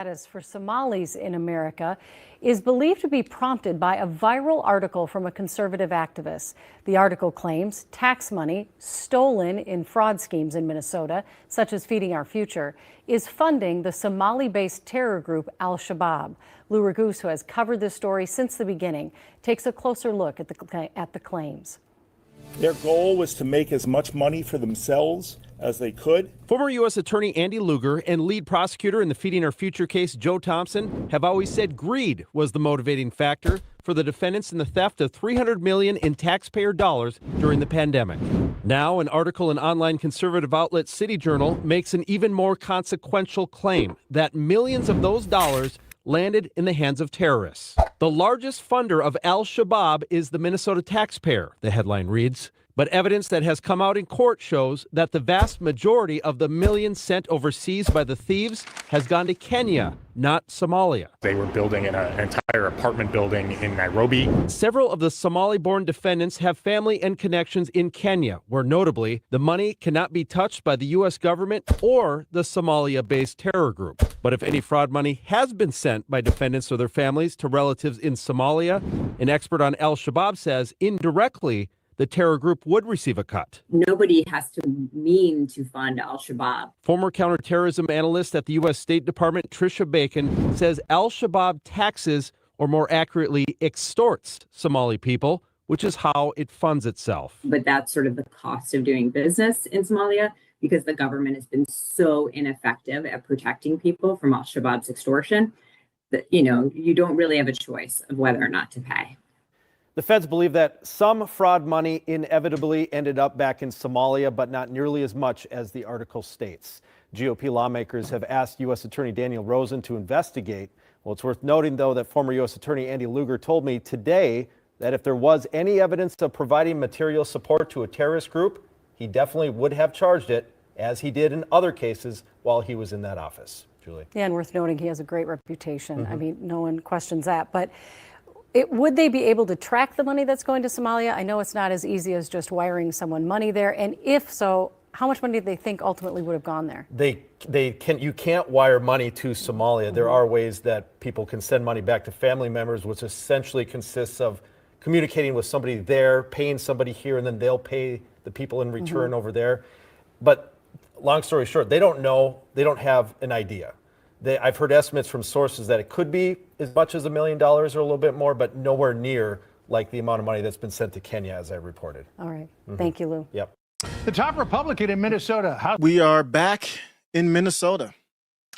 Status for Somalis in America is believed to be prompted by a viral article from a conservative activist. The article claims tax money stolen in fraud schemes in Minnesota, such as Feeding Our Future, is funding the Somali-based terror group Al-Shabaab. Lou Raguse, who has covered this story since the beginning, takes a closer look at the claims. Their goal was to make as much money for themselves as they could. Former U.S. Attorney Andy Lugar and lead prosecutor in the Feeding Our Future case, Joe Thompson, have always said greed was the motivating factor for the defendants in the theft of $300 million in taxpayer dollars during the pandemic. Now, an article in online conservative outlet City Journal makes an even more consequential claim that millions of those dollars landed in the hands of terrorists. The largest funder of Al-Shabaab is the Minnesota taxpayer, the headline reads. But evidence that has come out in court shows that the vast majority of the millions sent overseas by the thieves has gone to Kenya, not Somalia. They were building an entire apartment building in Nairobi. Several of the Somali-born defendants have family and connections in Kenya, where notably the money cannot be touched by the U.S. government or the Somalia-based terror group. But if any fraud money has been sent by defendants or their families to relatives in Somalia, an expert on Al-Shabaab says indirectly, the terror group would receive a cut. Nobody has to mean to fund Al-Shabaab. Former counterterrorism analyst at the U.S. State Department, Tricia Bacon, says Al-Shabaab taxes, or more accurately, extorts Somali people, which is how it funds itself. But that's sort of the cost of doing business in Somalia, because the government has been so ineffective at protecting people from Al-Shabaab's extortion that, you don't really have a choice of whether or not to pay. The feds believe that some fraud money inevitably ended up back in Somalia, but not nearly as much as the article states. GOP lawmakers have asked U.S. Attorney Daniel Rosen to investigate. Well, it's worth noting, though, that former U.S. Attorney Andy Lugar told me today that if there was any evidence of providing material support to a terrorist group, he definitely would have charged it, as he did in other cases while he was in that office. Julie. Yeah, and worth noting, he has a great reputation. I mean, no one questions that. But would they be able to track the money that's going to Somalia? I know it's not as easy as just wiring someone money there. And if so, how much money do they think ultimately would have gone there? You can't wire money to Somalia. There are ways that people can send money back to family members, which essentially consists of communicating with somebody there, paying somebody here, and then they'll pay the people in return over there. But long story short, they don't know. They don't have an idea. I've heard estimates from sources that it could be as much as $1 million or a little bit more, but nowhere near like the amount of money that's been sent to Kenya, as I reported. All right. Thank you, Lou. Yep. The top Republican in Minnesota. We are back in Minnesota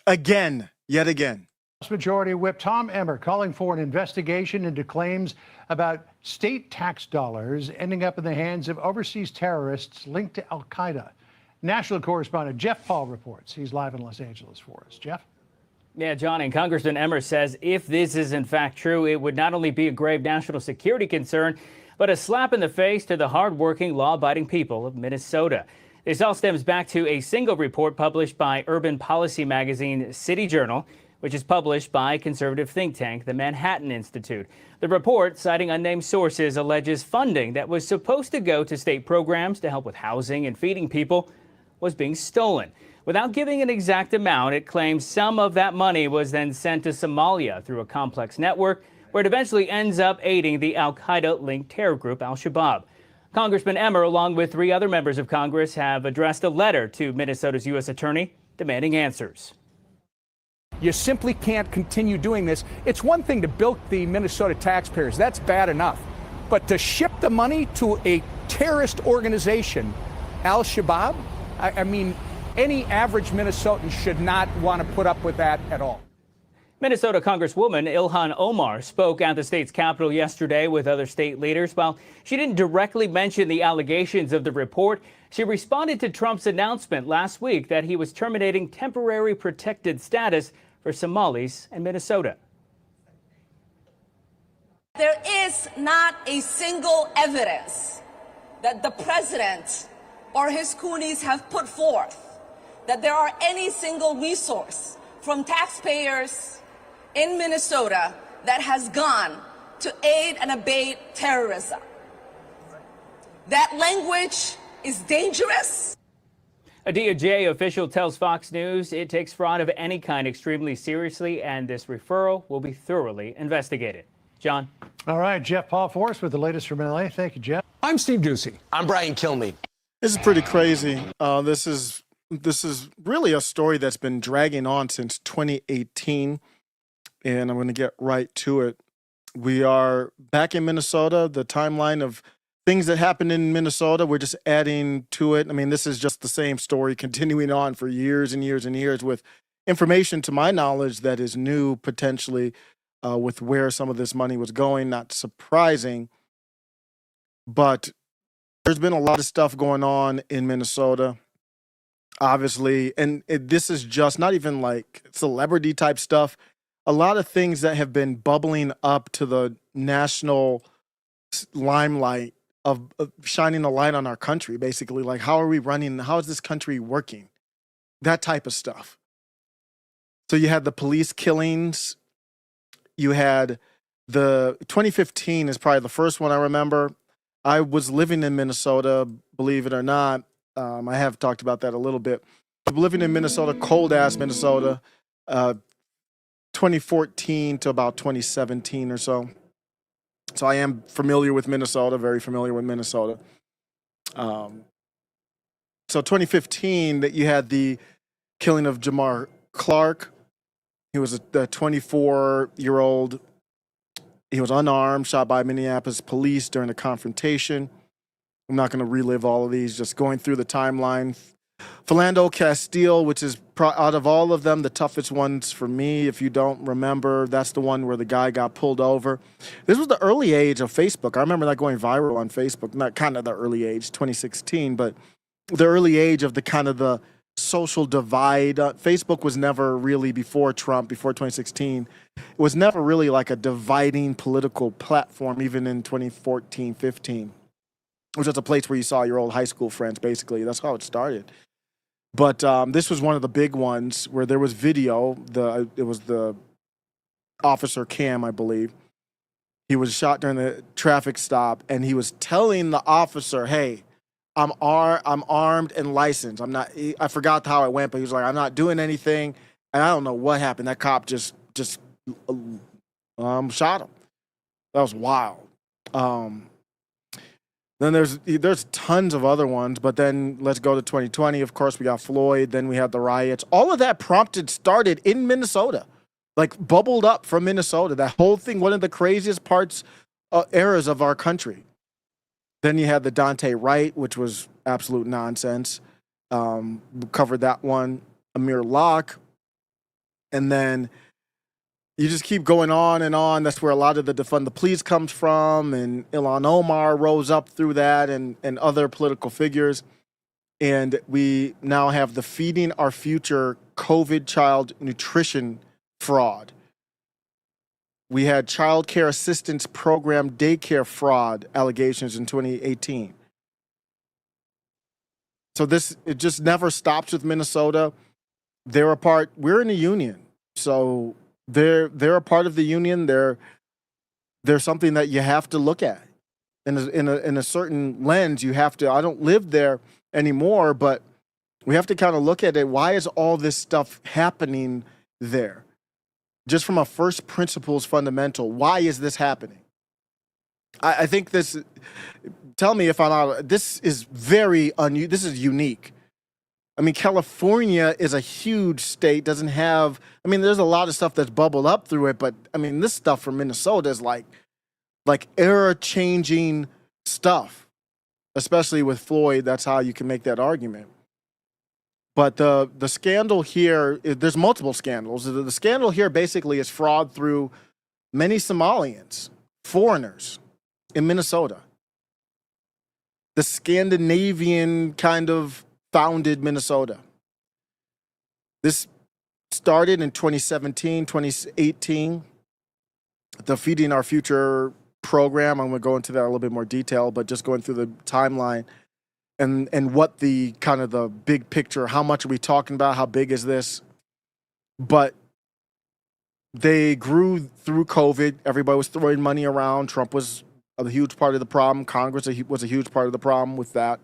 again, yet again. House Majority Whip Tom Emmer calling for an investigation into claims about state tax dollars ending up in the hands of overseas terrorists linked to al-Qaeda. National correspondent Jeff Paul reports. He's live in Los Angeles for us. Jeff? Yeah, John, and Congressman Emmer says if this is in fact true, it would not only be a grave national security concern, but a slap in the face to the hardworking, law-abiding people of Minnesota. This all stems back to a single report published by urban policy magazine City Journal, which is published by conservative think tank the Manhattan Institute. The report, citing unnamed sources, alleges funding that was supposed to go to state programs to help with housing and feeding people was being stolen. Without giving an exact amount, it claims some of that money was then sent to Somalia through a complex network where it eventually ends up aiding the al-Qaeda-linked terror group Al-Shabaab. Congressman Emmer, along with 3 other members of Congress, have addressed a letter to Minnesota's U.S. Attorney demanding answers. You simply can't continue doing this. It's one thing to bilk the Minnesota taxpayers. That's bad enough. But to ship the money to a terrorist organization, Al-Shabaab, I mean, any average Minnesotan should not want to put up with that at all. Minnesota Congresswoman Ilhan Omar spoke at the state's capitol yesterday with other state leaders. While she didn't directly mention the allegations of the report, she responded to Trump's announcement last week that he was terminating temporary protected status for Somalis in Minnesota. There is not a single evidence that the president or his coonies have put forth that there are any single resource from taxpayers in Minnesota that has gone to aid and abet terrorism. That language is dangerous. A DOJ official tells Fox News it takes fraud of any kind extremely seriously, and this referral will be thoroughly investigated. John. All right, Jeff Paul Forrest with the latest from LA. Thank you, Jeff. I'm Steve Ducey. I'm Brian Kilmeade. This is pretty crazy. This is really a story that's been dragging on since 2018, and I'm going to get right to it. We are back in Minnesota. The timeline of things that happened in Minnesota, we're just adding to it. I mean, this is just the same story continuing on for years and years and years with information, to my knowledge, that is new potentially with where some of this money was going. Not surprising, but there's been a lot of stuff going on in Minnesota, obviously, and this is just not even like celebrity type stuff. A lot of things that have been bubbling up to the national limelight of shining a light on our country, basically. Like, how are we running? How is this country working? That type of stuff. So you had the police killings. You had the 2015 is probably the first one I remember. I was living in Minnesota, believe it or not. I have talked about that a little bit. Living in Minnesota, cold ass Minnesota, 2014 to about 2017 or so. So I am familiar with Minnesota, very familiar with Minnesota. So 2015, that you had the killing of Jamar Clark. He was a 24-year-old. He was unarmed, shot by Minneapolis police during a confrontation. I'm not going to relive all of these, just going through the timeline. Philando Castile, which is out of all of them, the toughest ones for me. If you don't remember, that's the one where the guy got pulled over. This was the early age of Facebook. I remember that going viral on Facebook. Not kind of the early age, 2016, but the early age of the kind of the social divide. Facebook was never really, before Trump, before 2016, it was never really like a dividing political platform, even in 2014, 15. It was just a place where you saw your old high school friends, basically. That's how it started. But this was one of the big ones where there was video. It was the officer Cam, I believe. He was shot during the traffic stop, and he was telling the officer, "Hey, I'm armed and licensed. I'm not." I forgot how it went, but he was like, "I'm not doing anything." And I don't know what happened. That cop just shot him. That was wild. Then there's tons of other ones, but then let's go to 2020. Of course, we got Floyd. Then we had the riots. All of that started in Minnesota, like bubbled up from Minnesota. That whole thing, one of the craziest eras of our country. Then you had the Dante Wright, which was absolute nonsense. We covered that one. Amir Locke. And then you just keep going on and on. That's where a lot of the defund the police comes from, and Ilhan Omar rose up through that, and other political figures. And we now have the Feeding Our Future COVID child nutrition fraud. We had child care assistance program daycare fraud allegations in 2018. So it just never stops with Minnesota. We're in a union. So they're a part of the union. They're something that you have to look at in a certain lens. You have to. I don't live there anymore, but we have to kind of look at it. Why is all this stuff happening there? Just from a first principles fundamental, why is this happening? I think this. Tell me if I'm out. This is this is unique. I mean, California is a huge state, doesn't have, there's a lot of stuff that's bubbled up through it, but this stuff from Minnesota is like era-changing stuff, especially with Floyd. That's how you can make that argument. But the scandal here, there's multiple scandals. The scandal here basically is fraud through many Somalians, foreigners in Minnesota. The Scandinavian kind of founded Minnesota. This started in 2017, 2018. The Feeding Our Future program, I'm going to go into that in a little bit more detail, but just going through the timeline and what the kind of the big picture, how much are we talking about, how big is this? But they grew through COVID. Everybody was throwing money around. Trump was a huge part of the problem. Congress was a huge part of the problem with that.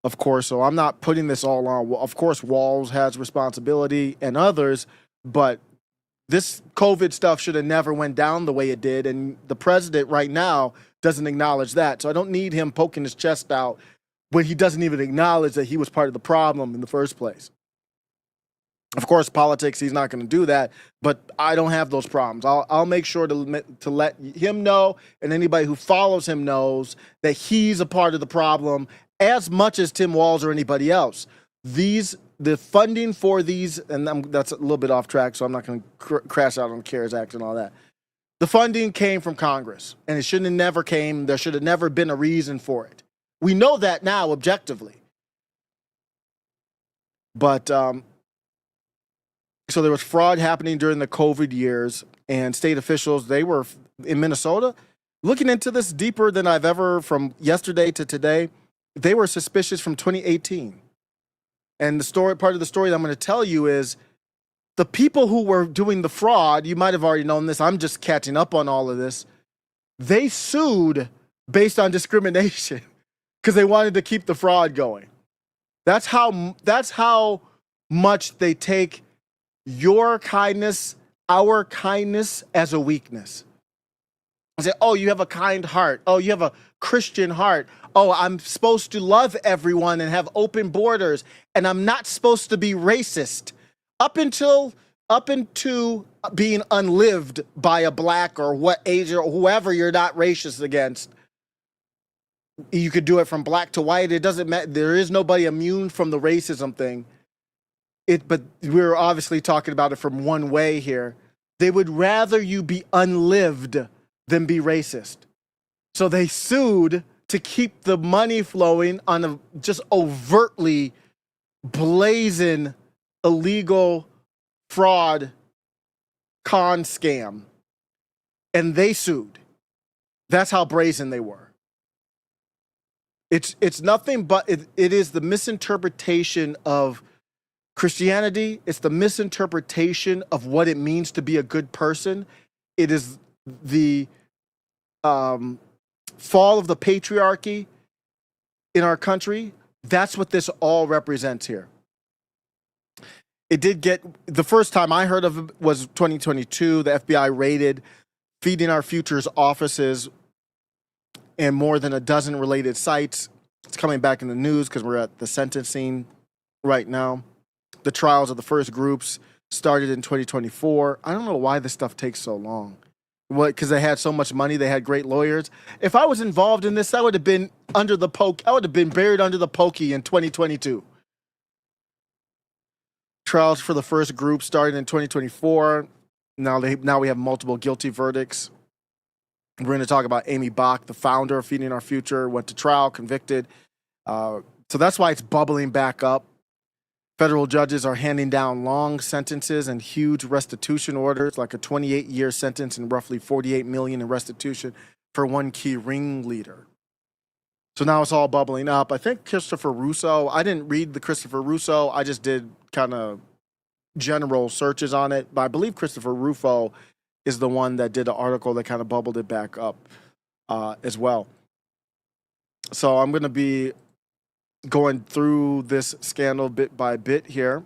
of course. So I'm not putting this all on. Well, of course, Walz has responsibility and others, but this COVID stuff should have never went down the way it did. And the president right now doesn't acknowledge that. So I don't need him poking his chest out when he doesn't even acknowledge that he was part of the problem in the first place. Of course, politics, he's not going to do that, but I don't have those problems. I'll make sure to let him know, and anybody who follows him knows, that he's a part of the problem as much as Tim Walz or anybody else. The funding for these, and that's a little bit off track, so I'm not going to crash out on the CARES Act and all that. The funding came from Congress, and it shouldn't have never came. There should have never been a reason for it. We know that now objectively. But so there was fraud happening during the COVID years, and state officials, they were in Minnesota looking into this deeper than I've ever, from yesterday to today. They were suspicious from 2018. And part of the story that I'm going to tell you is the people who were doing the fraud, you might have already known this, I'm just catching up on all of this, they sued based on discrimination because they wanted to keep the fraud going. That's how much they take your kindness, our kindness, as a weakness. I say, oh, you have a kind heart. Oh, you have a Christian heart. Oh, I'm supposed to love everyone and have open borders, and I'm not supposed to be racist. Up into being unlived by a black or what age or whoever you're not racist against. You could do it from black to white. It doesn't matter. There is nobody immune from the racism thing. But we're obviously talking about it from one way here. They would rather you be unlived than be racist. So they sued to keep the money flowing on a just overtly blazing illegal fraud con scam. And they sued. That's how brazen they were. It's nothing but it is the misinterpretation of Christianity. It's the misinterpretation of what it means to be a good person. It is the fall of the patriarchy in our country. That's what this all represents here. It did get, the first time I heard of it was 2022. The FBI raided Feeding Our Future's offices and more than a dozen related sites. It's coming back in the news because we're at the sentencing right now. The trials of the first groups started in 2024. I don't know why this stuff takes so long. What? Because they had so much money, they had great lawyers. If I was involved in this, I would have been under the poke. I would have been buried under the pokey in 2022. Trials for the first group started in 2024. Now we have multiple guilty verdicts. We're going to talk about Amy Bach, the founder of Feeding Our Future, went to trial, convicted. So that's why it's bubbling back up. Federal judges are handing down long sentences and huge restitution orders, like a 28-year sentence and roughly $48 million in restitution for one key ringleader. So now it's all bubbling up. I think Christopher Russo, I didn't read the Christopher Russo. I just did kind of general searches on it. But I believe Christopher Rufo is the one that did the article that kind of bubbled it back up as well. So I'm going to be going through this scandal bit by bit here.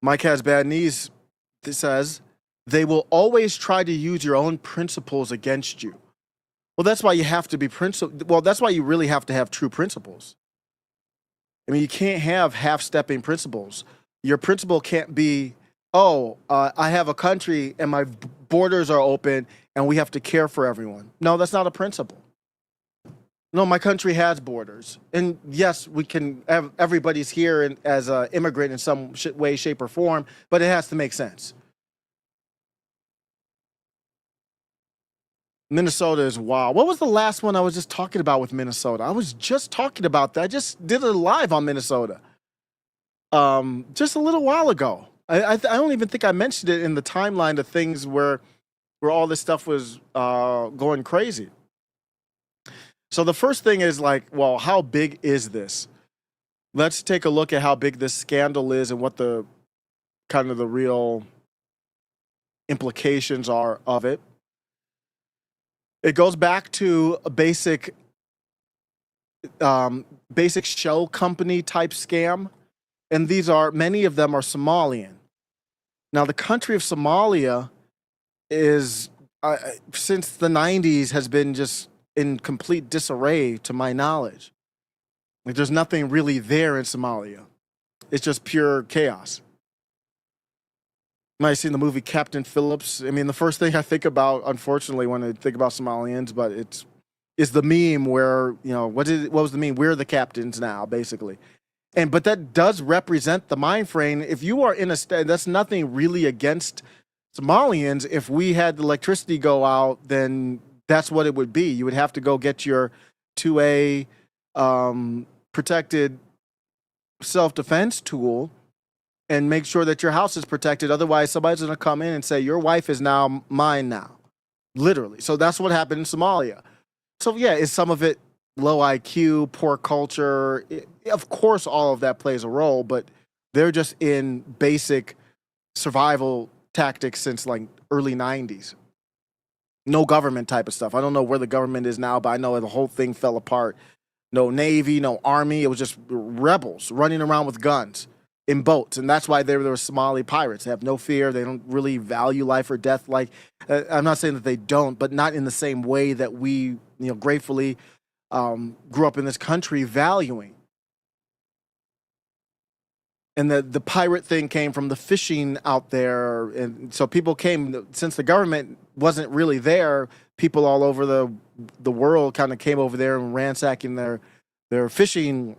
Mike Has Bad Knees says, they will always try to use your own principles against you. Well, that's why you have to be that's why you really have to have true principles. I mean, you can't have half-stepping principles. Your principle can't be, I have a country and my borders are open and we have to care for everyone. No, that's not a principle. No, my country has borders. And yes, we can have everybody's here as an immigrant in some way, shape, or form, but it has to make sense. Minnesota is wild. What was the last one I was just talking about with Minnesota? I was just talking about that. I just did a live on Minnesota just a little while ago. I don't even think I mentioned it in the timeline of things where all this stuff was going crazy. So the first thing is like, well, how big is this? Let's take a look at how big this scandal is and what the kind of the real implications are of it. It goes back to a basic basic shell company type scam. And many of them are Somalian. Now, the country of Somalia is, since the 90s, has been just in complete disarray to my knowledge. Like, there's nothing really there in Somalia. It's just pure chaos. You might have seen the movie Captain Phillips. I mean, the first thing I think about, unfortunately, when I think about Somalians, but is the meme where, what was the meme? We're the captains now, basically. But that does represent the mind frame. If you are in a state, that's nothing really against Somalians. If we had the electricity go out, then that's what it would be. You would have to go get your 2A protected self-defense tool and make sure that your house is protected. Otherwise, somebody's going to come in and say, your wife is now mine now. Literally. So that's what happened in Somalia. So yeah, is some of it low IQ, poor culture? Of course, all of that plays a role, but they're just in basic survival tactics since like early 90s. No government type of stuff. I don't know where the government is now, but I know the whole thing fell apart. No Navy, no Army. It was just rebels running around with guns in boats. And that's why they were Somali pirates. They have no fear. They don't really value life or death. Like, I'm not saying that they don't, but not in the same way that we, gratefully grew up in this country valuing. And the pirate thing came from the fishing out there. And so people came, since the government wasn't really there, people all over the world kind of came over there and ransacking their fishing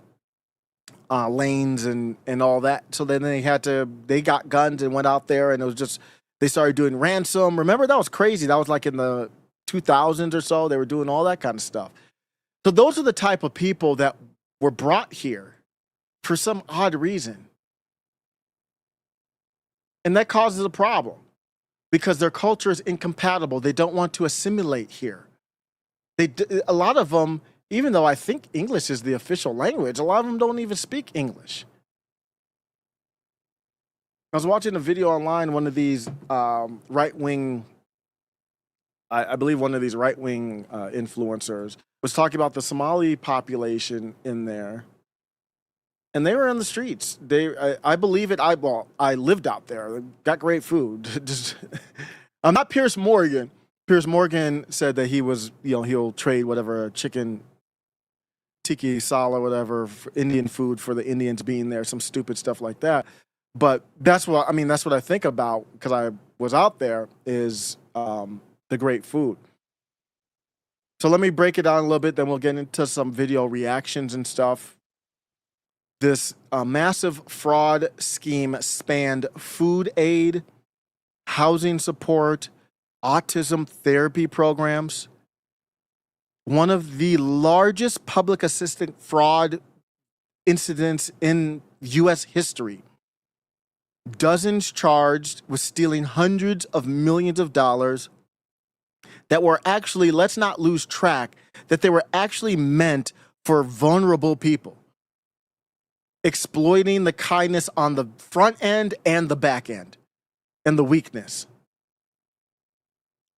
lanes and all that. So then they got guns and went out there, and it was just, they started doing ransom. Remember, that was crazy. That was like in the 2000s or so. They were doing all that kind of stuff. So those are the type of people that were brought here for some odd reason. And that causes a problem because their culture is incompatible. They don't want to assimilate here. A lot of them, even though I think English is the official language, a lot of them don't even speak English. I was watching a video online, one of these right-wing, I believe one of these right-wing influencers was talking about the Somali population in there. And they were on the streets. I believe it. I lived out there. Got great food. I'm not Pierce Morgan. Pierce Morgan said that he was, he'll trade whatever chicken tiki sala, whatever, for Indian food for the Indians being there, some stupid stuff like that. But that's what I think about because I was out there is the great food. So let me break it down a little bit, then we'll get into some video reactions and stuff. This massive fraud scheme spanned food aid, housing support, autism therapy programs. One of the largest public assistance fraud incidents in U.S. history. Dozens charged with stealing hundreds of millions of dollars that were actually, let's not lose track, that they were actually meant for vulnerable people. Exploiting the kindness on the front end and the back end and the weakness.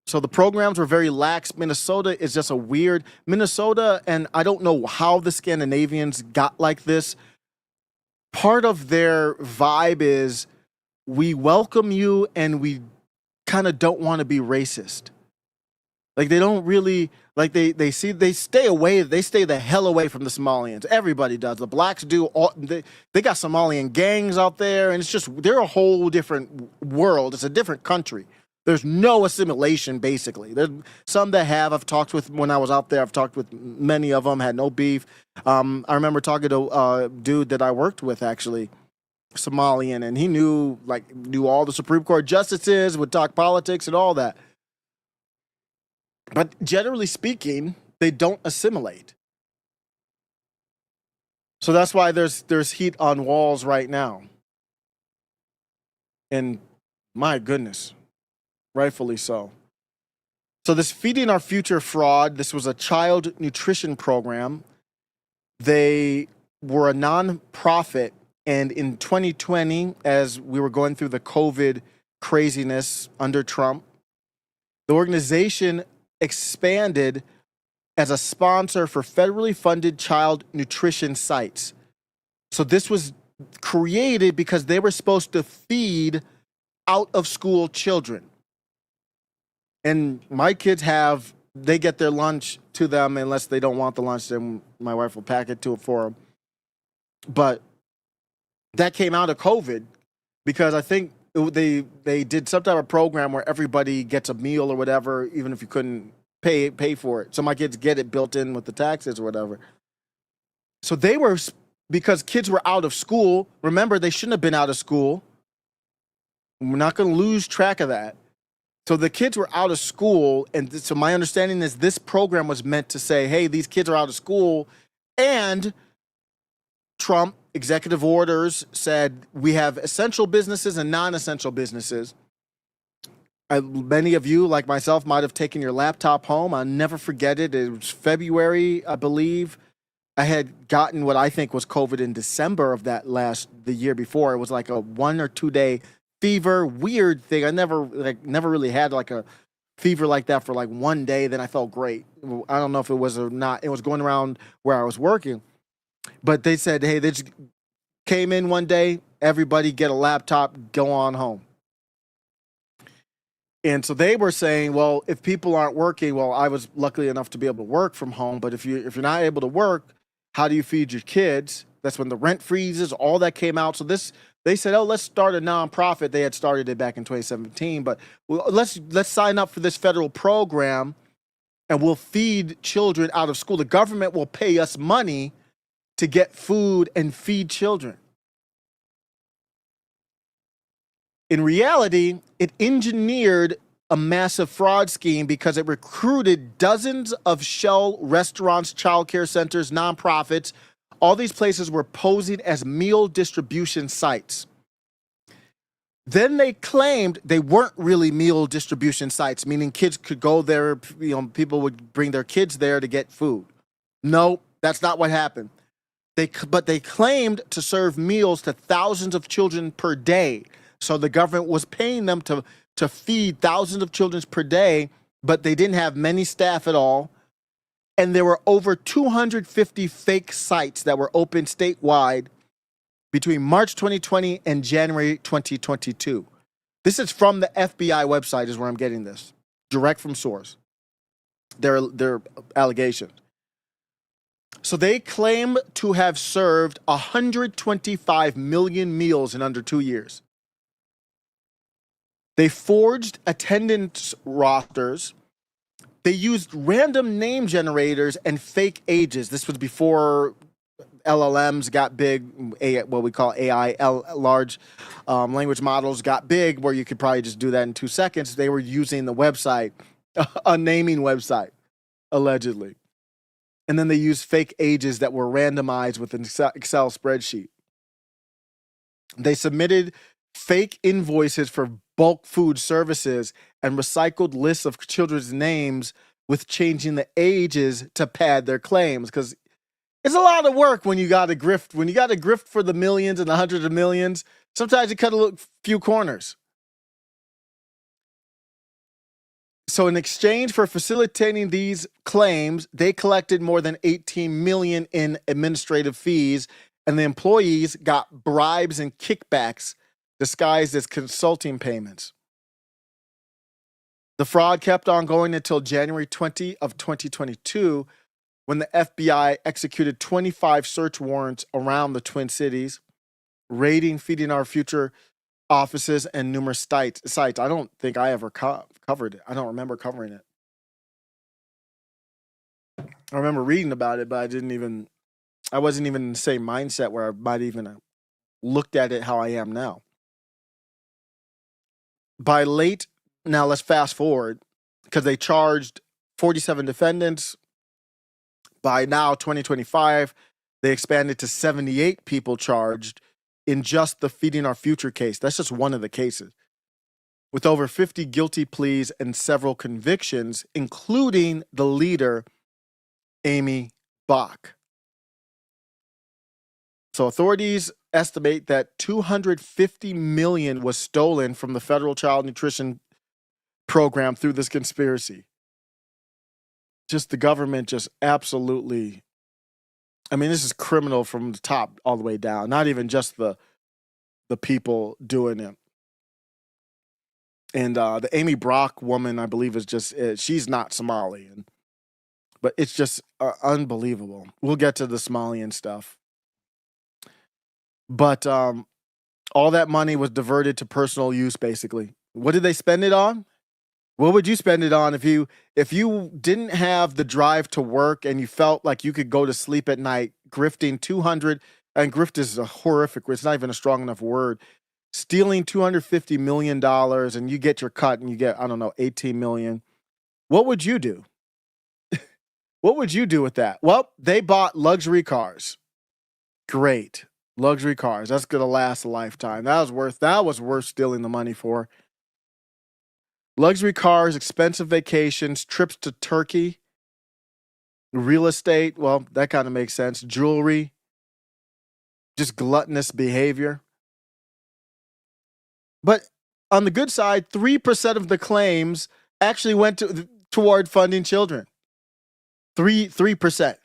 So the programs were very lax. Minnesota is just a weird Minnesota, and I don't know how the Scandinavians got like this. Part of their vibe is we welcome you and we kind of don't want to be racist. Like they don't really they stay away. They stay the hell away from the Somalians. Everybody does. The blacks do. They got Somalian gangs out there, and it's just they're a whole different world. It's a different country. There's no assimilation, basically. There's some that have. I've talked with when I was out there. I've talked with many of them. Had no beef. I remember talking to a dude that I worked with, actually, Somalian, and he knew all the Supreme Court justices, would talk politics and all that. But generally speaking, they don't assimilate. So that's why there's heat on walls right now. And my goodness, rightfully so. So this Feeding Our Future fraud, this was a child nutrition program. They were a nonprofit, and in 2020, as we were going through the COVID craziness under Trump, the organization expanded as a sponsor for federally funded child nutrition sites. So this was created because they were supposed to feed out of school children. And my kids they get their lunch to them unless they don't want the lunch, then my wife will pack it for them. But that came out of COVID because I think they did some type of program where everybody gets a meal or whatever, even if you couldn't pay for it. So my kids get it built in with the taxes or whatever. So they were, because kids were out of school. Remember, they shouldn't have been out of school. We're not going to lose track of that. So the kids were out of school, and so my understanding is this program was meant to say, hey, these kids are out of school, and Trump executive orders said we have essential businesses and non-essential businesses. Many of you, like myself, might have taken your laptop home. I'll never forget it. It was February, I believe. I had gotten what I think was COVID in December of the year before. It was like a 1 or 2 day fever, weird thing. I never really had like a fever like that for like 1 day. Then I felt great. I don't know if it was or not. It was going around where I was working, but they said, hey, they just came in one day, everybody get a laptop, go on home. And so they were saying, well, if people aren't working, well, I was lucky enough to be able to work from home, but if you're not able to work, how do you feed your kids? That's when the rent freezes, all that came out. So they said, oh, let's start a nonprofit. They had started it back in 2017, but let's sign up for this federal program and we'll feed children out of school. The government will pay us money to get food and feed children. In reality, it engineered a massive fraud scheme because it recruited dozens of shell restaurants, childcare centers, nonprofits. All these places were posing as meal distribution sites. Then they claimed they weren't really meal distribution sites, meaning kids could go there, people would bring their kids there to get food. No, that's not what happened. But they claimed to serve meals to thousands of children per day. So the government was paying them to feed thousands of children per day, but they didn't have many staff at all. And there were over 250 fake sites that were open statewide between March 2020 and January 2022. This is from the FBI website is where I'm getting this, direct from source, their allegations. So they claim to have served 125 million meals in under 2 years. They forged attendance rosters. They used random name generators and fake ages. This was before LLMs got big, what we call AI, large language models got big, where you could probably just do that in 2 seconds. They were using the website, a naming website, allegedly. And then they used fake ages that were randomized with an Excel spreadsheet. They submitted fake invoices for bulk food services and recycled lists of children's names with changing the ages to pad their claims, because it's a lot of work when you got to grift. When you got to grift for the millions and the hundreds of millions, sometimes you cut a few corners. So in exchange for facilitating these claims, they collected more than $18 million in administrative fees, and the employees got bribes and kickbacks disguised as consulting payments. The fraud kept on going until January 20 of 2022, when the FBI executed 25 search warrants around the Twin Cities, raiding Feeding Our Future offices and numerous sites. I don't think I ever covered it. I don't remember covering it. I remember reading about it, but I wasn't even in the same mindset where I might even looked at it how I am now. Now let's fast forward, because they charged 47 defendants. By now, 2025, they expanded to 78 people charged in just the Feeding Our Future case. That's just one of the cases, with over 50 guilty pleas and several convictions, including the leader, Amy Bach. So authorities estimate that $250 million was stolen from the federal child nutrition program through this conspiracy. just the government just absolutely, I mean, this is criminal from the top all the way down, not even just the people doing it. And the Amy Brock woman, I believe, is just, she's not Somali. But it's just unbelievable. We'll get to the Somalian stuff. But all that money was diverted to personal use, basically. What did they spend it on? What would you spend it on if you didn't have the drive to work and you felt like you could go to sleep at night grifting 200, and grift is a horrific, it's not even a strong enough word, stealing $250 million and you get your cut and you get, I don't know, 18 million. What would you do? What would you do with that? Well, they bought luxury cars. Great. Luxury cars. That's going to last a lifetime. That was worth stealing the money for. Luxury cars, expensive vacations, trips to Turkey, real estate. Well, that kind of makes sense. Jewelry, just gluttonous behavior. But on the good side, 3% of the claims actually went toward funding children. 3%.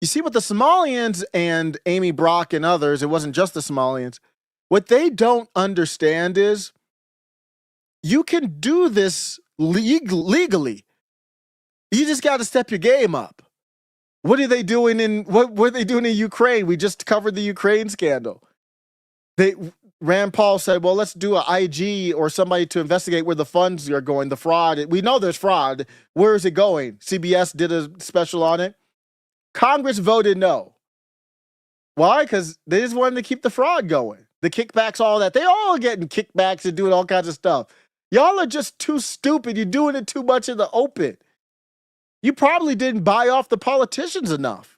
You see, what the Somalians and Amy Brock and others, it wasn't just the Somalians, what they don't understand is you can do this legally. You just got to step your game up. What are they doing what were they doing in Ukraine? We just covered the Ukraine scandal. Rand Paul said, well, let's do an IG or somebody to investigate where the funds are going, the fraud. We know there's fraud. Where is it going? CBS did a special on it. Congress voted no. Why? Because they just wanted to keep the fraud going. The kickbacks, all that. They all are getting kickbacks and doing all kinds of stuff. Y'all are just too stupid. You're doing it too much in the open. You probably didn't buy off the politicians enough.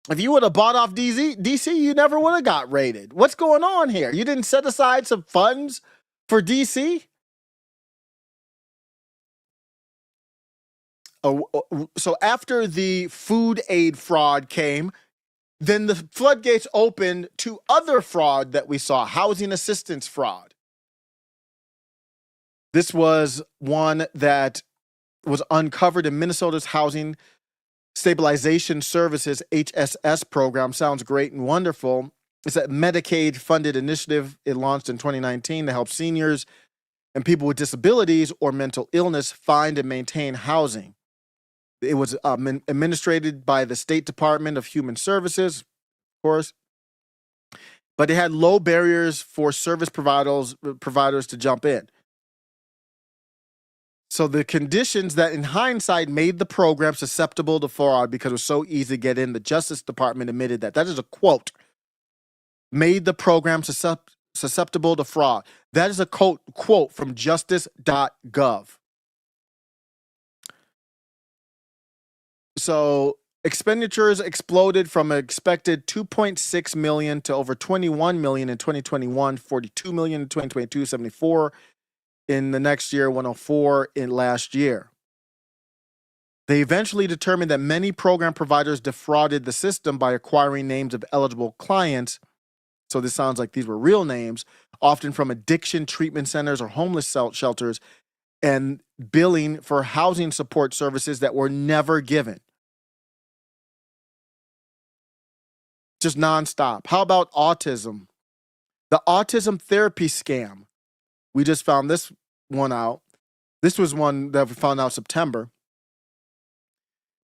If you would have bought off DC, you never would have got raided. What's going on here? You didn't set aside some funds for DC? So after the food aid fraud came, then the floodgates opened to other fraud that we saw, housing assistance fraud. This was one that was uncovered in Minnesota's Housing Stabilization Services, HSS program. Sounds great and wonderful. It's a Medicaid-funded initiative. It launched in 2019 to help seniors and people with disabilities or mental illness find and maintain housing. It was administrated by the State Department of Human Services, of course, but it had low barriers for service providers to jump in. So the conditions that in hindsight made the program susceptible to fraud because it was so easy to get in, the Justice Department admitted that. That is a quote. Made the program susceptible to fraud. That is a quote from justice.gov. So expenditures exploded from an expected 2.6 million to over 21 million in 2021, 42 million in 2022, 74 in the next year, 104 in last year. They eventually determined that many program providers defrauded the system by acquiring names of eligible clients. So this sounds like these were real names, often from addiction treatment centers or homeless shelters, and billing for housing support services that were never given. Just nonstop. How about autism? The autism therapy scam. We just found this one out. This was one that we found out September.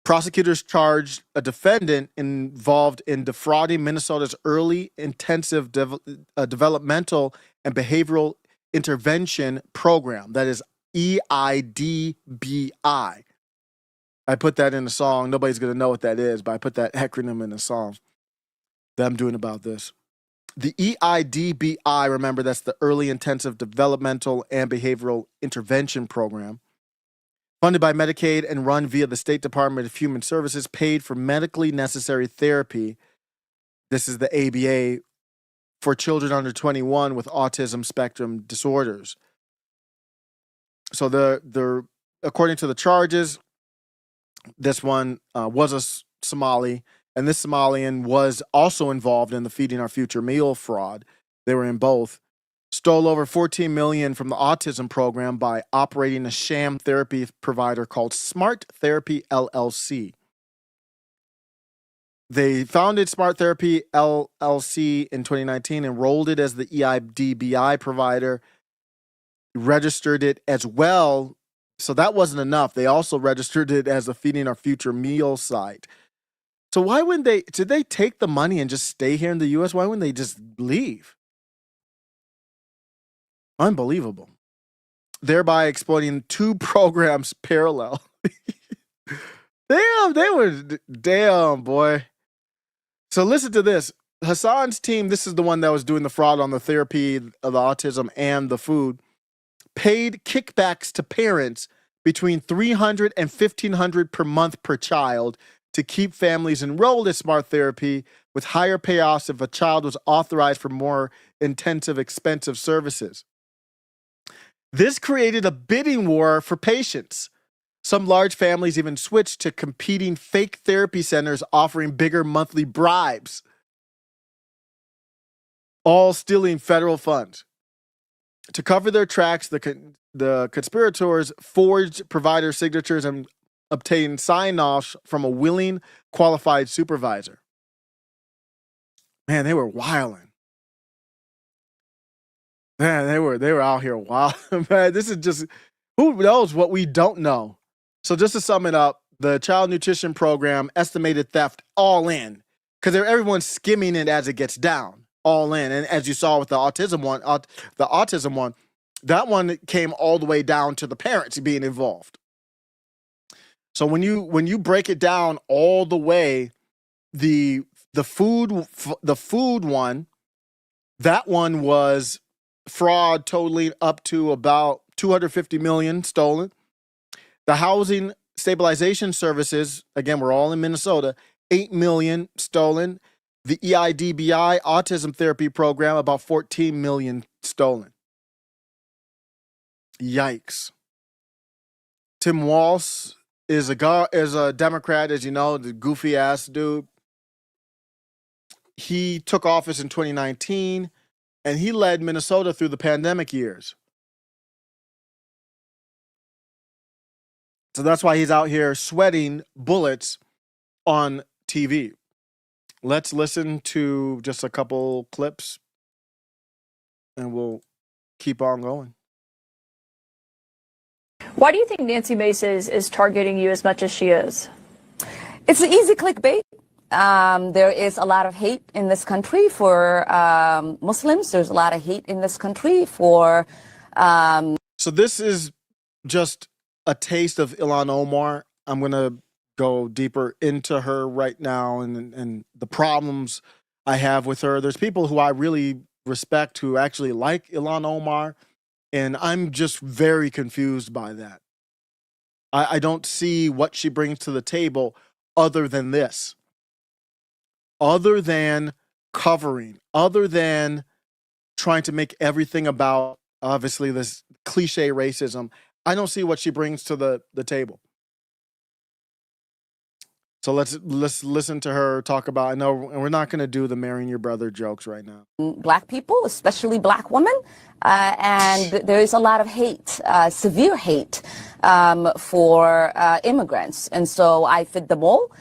Prosecutors charged a defendant involved in defrauding Minnesota's early intensive developmental and behavioral intervention program. That is EIDBI. I put that in a song. Nobody's going to know what that is, but I put that acronym in a song that I'm doing about this. The EIDBI, remember, that's the Early Intensive Developmental and Behavioral Intervention Program, funded by Medicaid and run via the State Department of Human Services, paid for medically necessary therapy. This is the ABA for children under 21 with autism spectrum disorders. So the according to the charges, this one was a Somali. And this Somalian was also involved in the Feeding Our Future meal fraud. They were in both. stole over $14 million from the autism program by operating a sham therapy provider called Smart Therapy LLC. They founded Smart Therapy LLC in 2019, enrolled it as the EIDBI provider, registered it as well. So that wasn't enough. They also registered it as a Feeding Our Future meal site. So why wouldn't they, did they take the money and just stay here in the U.S.? Why wouldn't they just leave? Unbelievable. Thereby exploiting two programs parallel. Damn, boy. So listen to this. Hassan's team, this is the one that was doing the fraud on the therapy of the autism and the food, paid kickbacks to parents between $300 and $1,500 per month per child to keep families enrolled in Smart Therapy with higher payoffs if a child was authorized for more intensive, expensive services. This created a bidding war for patients. Some large families even switched to competing fake therapy centers offering bigger monthly bribes, all stealing federal funds. To cover their tracks, the conspirators forged provider signatures and obtained sign-offs from a willing, qualified supervisor. Man, they were wilding. Man, they were out here wild. Man, this is just, who knows what we don't know. So just to sum it up, the child nutrition program estimated theft all in, because everyone's skimming it as it gets down, all in. And as you saw with the autism one, that one came all the way down to the parents being involved. So when you break it down all the way, the food one, that one was fraud totaling up to about $250 million stolen. The housing stabilization services, again, we're all in Minnesota, $8 million stolen. The EIDBI autism therapy program, about $14 million stolen. Yikes. Tim Walz is a Democrat, as you know, the goofy ass dude. He took office in 2019 and he led Minnesota through the pandemic years. So that's why he's out here sweating bullets on TV. Let's listen to just a couple clips and we'll keep on going. Why do you think Nancy Mace is targeting you as much as she is? It's an easy clickbait. There is a lot of hate in this country for Muslims. There's a lot of hate in this country for... So this is just a taste of Ilhan Omar. I'm going to go deeper into her right now and the problems I have with her. There's people who I really respect who actually like Ilhan Omar, and I'm just very confused by that. I don't see what she brings to the table other than this. Other than covering, other than trying to make everything about, obviously, this cliche racism. I don't see what she brings to the table. So let's listen to her talk about, I know we're not going to do the marrying your brother jokes right now. Black people, especially black women, and there is a lot of hate, severe hate for immigrants. And so I fit the mold.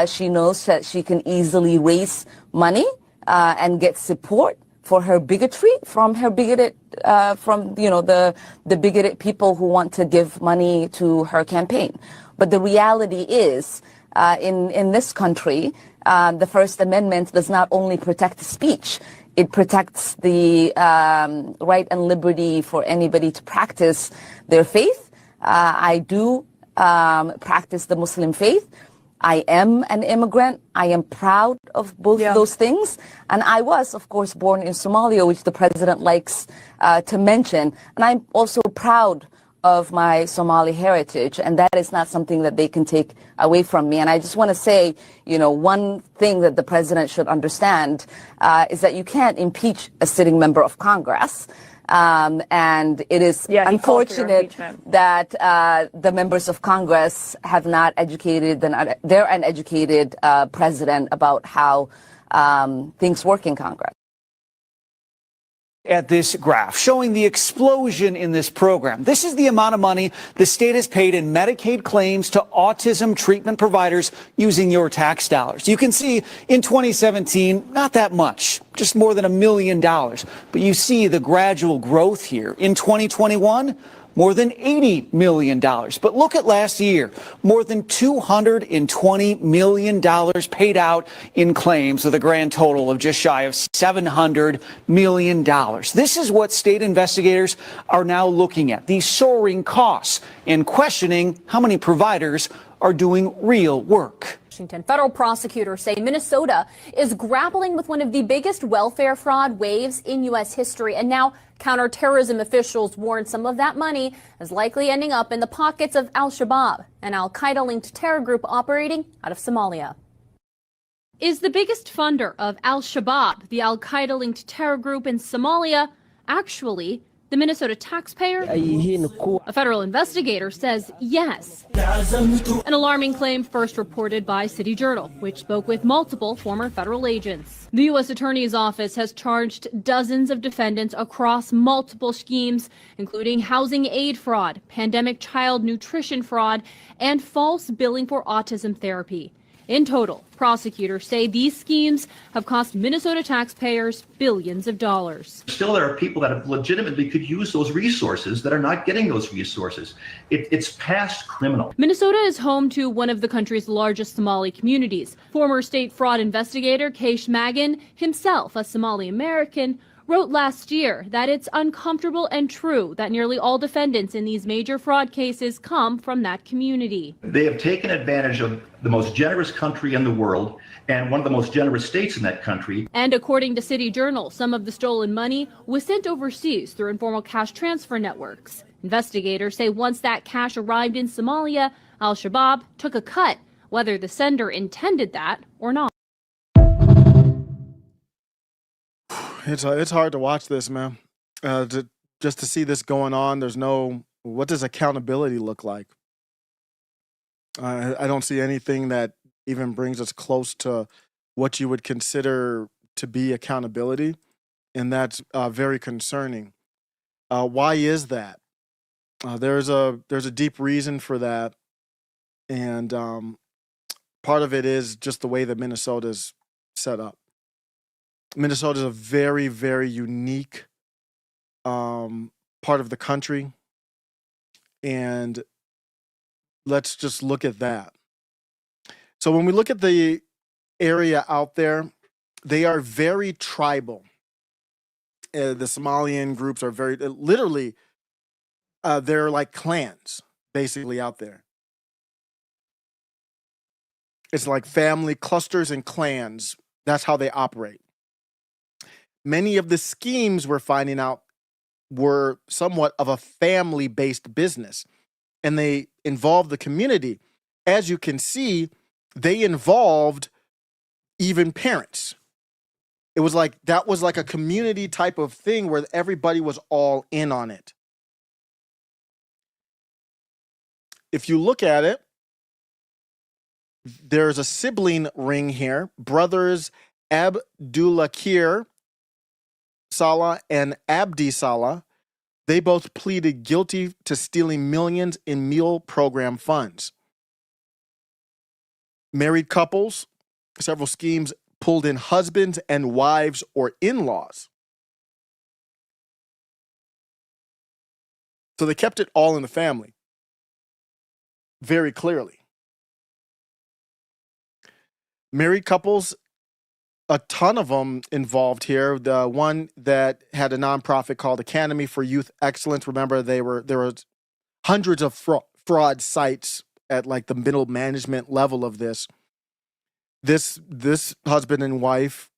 She knows that she can easily raise money and get support for her bigotry from her bigoted, the bigoted people who want to give money to her campaign. But the reality is, in this country, the First Amendment does not only protect speech, it protects the right and liberty for anybody to practice their faith. I do practice the Muslim faith. I am an immigrant. I am proud of both of those things. And I was, of course, born in Somalia, which the president likes to mention. And I'm also proud of my Somali heritage. And that is not something that they can take away from me. And I just want to say, one thing that the president should understand is that you can't impeach a sitting member of Congress. And it is unfortunate that the members of Congress have not educated their uneducated president about how things work in Congress. at this graph showing the explosion in this program. This is the amount of money the state has paid in Medicaid claims to autism treatment providers using your tax dollars. You can see in 2017, not that much, just more than $1 million. But you see the gradual growth here. In 2021, more than $80 million. But look at last year, more than $220 million paid out in claims with a grand total of just shy of $700 million. This is what state investigators are now looking at, these soaring costs, and questioning how many providers are doing real work. Federal prosecutors say Minnesota is grappling with one of the biggest welfare fraud waves in U.S. history. And now counterterrorism officials warn some of that money is likely ending up in the pockets of al-Shabaab, an al-Qaeda-linked terror group operating out of Somalia. Is the biggest funder of al-Shabaab, the al-Qaeda-linked terror group in Somalia, actually the Minnesota taxpayer? A federal investigator says yes. An alarming claim first reported by City Journal, which spoke with multiple former federal agents. The U.S. Attorney's Office has charged dozens of defendants across multiple schemes, including housing aid fraud, pandemic child nutrition fraud, and false billing for autism therapy. In total, prosecutors say these schemes have cost Minnesota taxpayers billions of dollars. Still, there are people that have legitimately could use those resources that are not getting those resources. It's past criminal. Minnesota is home to one of the country's largest Somali communities. Former state fraud investigator Keish Magan, himself a Somali American, wrote last year that it's uncomfortable and true that nearly all defendants in these major fraud cases come from that community. They have taken advantage of the most generous country in the world and one of the most generous states in that country. And according to City Journal, some of the stolen money was sent overseas through informal cash transfer networks. Investigators say once that cash arrived in Somalia, al-Shabaab took a cut, whether the sender intended that or not. It's hard to watch this, man. Just to see this going on, what does accountability look like? I don't see anything that even brings us close to what you would consider to be accountability, and that's very concerning. Why is that? There's a deep reason for that, and part of it is just the way that Minnesota's set up. Minnesota is a very, very unique part of the country, and let's just look at that. So when we look at the area out there, they are very tribal. The Somalian groups are very, literally, they're like clans, basically, out there. It's like family clusters and clans. That's how they operate. Many of the schemes we're finding out were somewhat of a family-based business, and they involved the community. As you can see, they involved even parents. It was like, that was like a community type of thing where everybody was all in on it. If you look at it, there's a sibling ring here. Brothers Abdulakir Salah and Abdi Salah, they both pleaded guilty to stealing millions in meal program funds. Married couples, several schemes pulled in husbands and wives or in-laws. So they kept it all in the family, very clearly. Married couples, a ton of them involved here. The one that had a nonprofit called Academy for Youth Excellence. Remember, there were hundreds of fraud sites at like the middle management level of this. This husband and wife,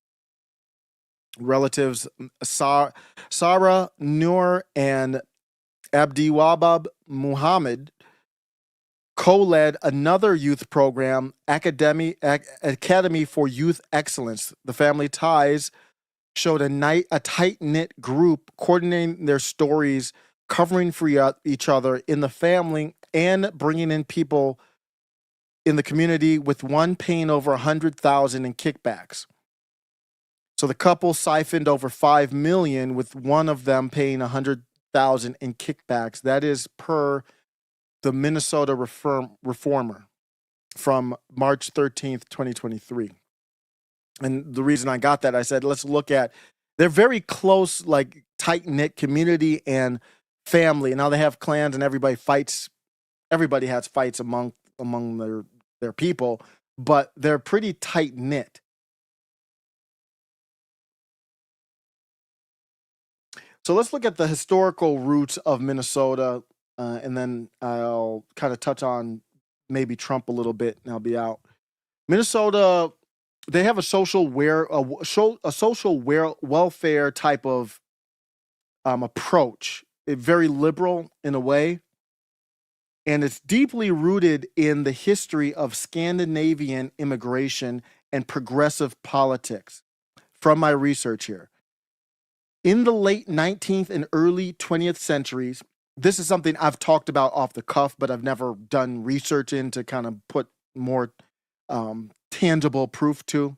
relatives, Sarah Noor and Abdiwabab Muhammad, co-led another youth program, Academy for Youth Excellence. The family ties showed a tight-knit group coordinating their stories, covering for each other in the family, and bringing in people in the community, with one paying over $100,000 in kickbacks. So the couple siphoned over $5 million, with one of them paying $100,000 in kickbacks. That is per the Minnesota Reformer from March 13th, 2023. And the reason I got that, I said, let's look at, they're very close, like tight-knit community and family. And now they have clans and everybody fights. Everybody has fights among their people, but they're pretty tight-knit. So let's look at the historical roots of Minnesota, and then I'll kind of touch on maybe Trump a little bit, and I'll be out. Minnesota, they have a social welfare type of approach. It's very liberal in a way, and it's deeply rooted in the history of Scandinavian immigration and progressive politics. From my research here, in the late 19th and early 20th centuries, this is something I've talked about off the cuff, but I've never done research in to kind of put more tangible proof to.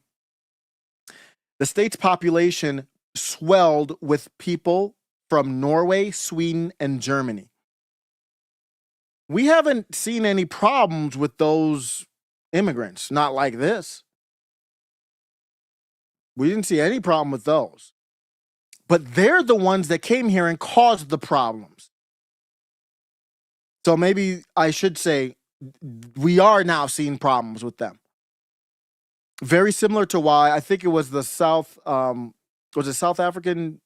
The state's population swelled with people from Norway, Sweden, and Germany. We haven't seen any problems with those immigrants, not like this. We didn't see any problem with those. But they're the ones that came here and caused the problems. So maybe I should say we are now seeing problems with them. Very similar to why I think it was the South African,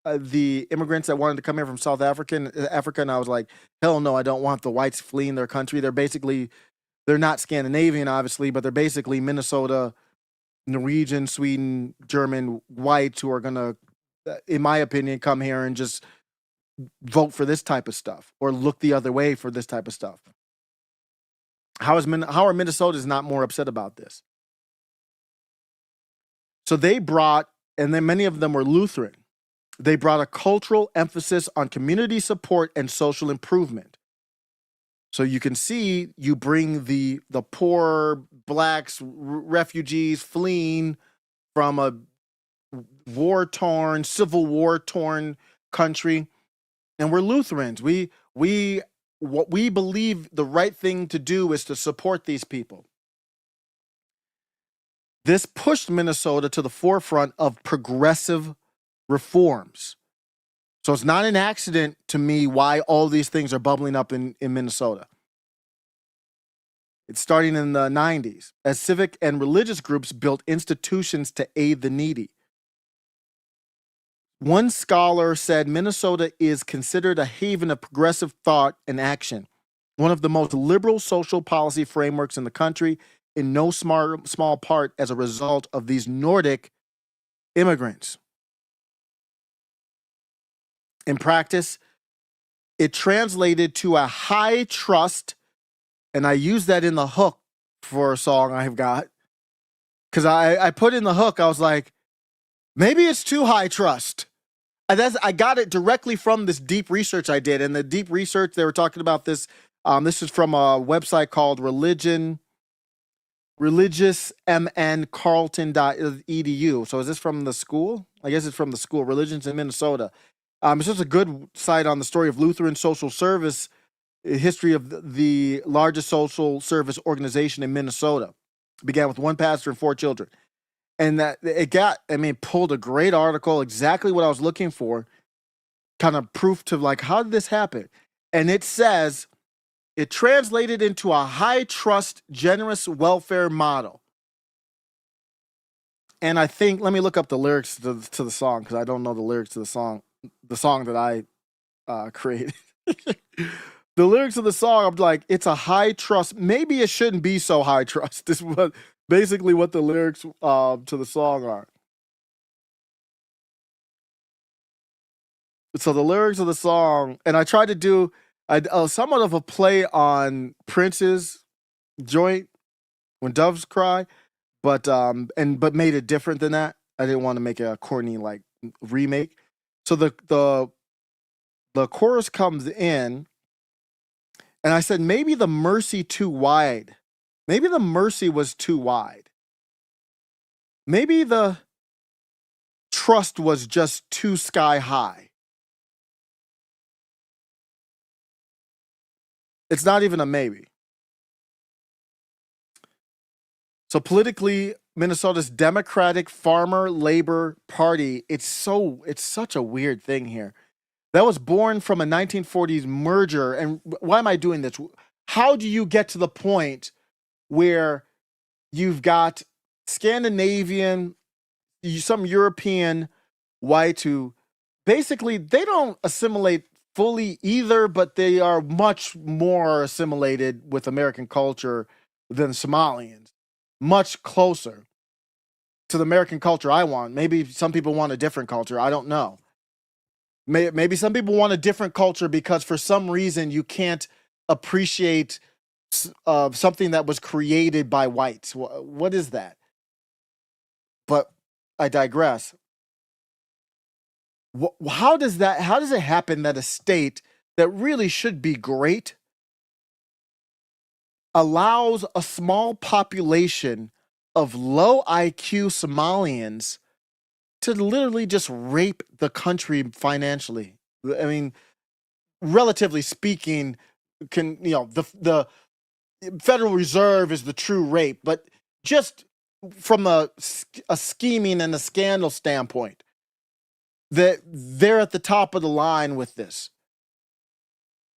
the immigrants that wanted to come here from South Africa, and I was like, hell no, I don't want the whites fleeing their country. They're not Scandinavian, obviously, but they're basically Minnesota, Norwegian, Sweden, German whites who are going to, in my opinion, come here and just vote for this type of stuff or look the other way for this type of stuff. How are Minnesotans not more upset about this? So they brought, and then many of them were Lutheran, they brought a cultural emphasis on community support and social improvement. So you can see you bring the poor blacks, refugees fleeing from a war-torn, civil war-torn country, and we're Lutherans. We believe the right thing to do is to support these people. This pushed Minnesota to the forefront of progressive reforms. So it's not an accident to me why all these things are bubbling up in Minnesota. It's starting in the 90s, as civic and religious groups built institutions to aid the needy. One scholar said Minnesota is considered a haven of progressive thought and action, one of the most liberal social policy frameworks in the country, in no small part as a result of these Nordic immigrants. In practice, it translated to a high trust, and I use that in the hook for a song I've got, because I put in the hook, I was like, maybe it's too high trust. And I got it directly from this deep research I did. And the deep research, they were talking about this. This is from a website called religiousmncarleton.edu. So is this from the school? I guess it's from the school, Religions in Minnesota. It's just a good site on the story of Lutheran social service, history of the largest social service organization in Minnesota. It began with one pastor and 4 children. And that pulled a great article, exactly what I was looking for, kind of proof to like, how did this happen? And it says, it translated into a high trust, generous welfare model. And I think, let me look up the lyrics to the song, because I don't know the lyrics to the song that I created. The lyrics of the song, I'm like, it's a high trust. Maybe it shouldn't be so high trust. This is basically what the lyrics to the song are. So the lyrics of the song, and I tried to do somewhat of a play on Prince's joint, When Doves Cry, but made it different than that. I didn't want to make a corny like remake. So the chorus comes in, and I said, maybe the mercy too wide. Maybe the mercy was too wide. Maybe the trust was just too sky high. It's not even a maybe. So politically, Minnesota's Democratic Farmer Labor Party, it's such a weird thing here. That was born from a 1940s merger. And why am I doing this? How do you get to the point where you've got Scandinavian, some European whites who basically, they don't assimilate fully either, but they are much more assimilated with American culture than Somalians. Much closer to the American culture I want. Maybe some people want a different culture. I don't know. Maybe some people want a different culture because for some reason you can't appreciate something that was created by whites. What is that? But I digress. How does it happen that a state that really should be great allows a small population of low IQ Somalians to literally just rape the country financially? I mean, relatively speaking, the Federal Reserve is the true rape, but just from a scheming and a scandal standpoint, that they're at the top of the line with this.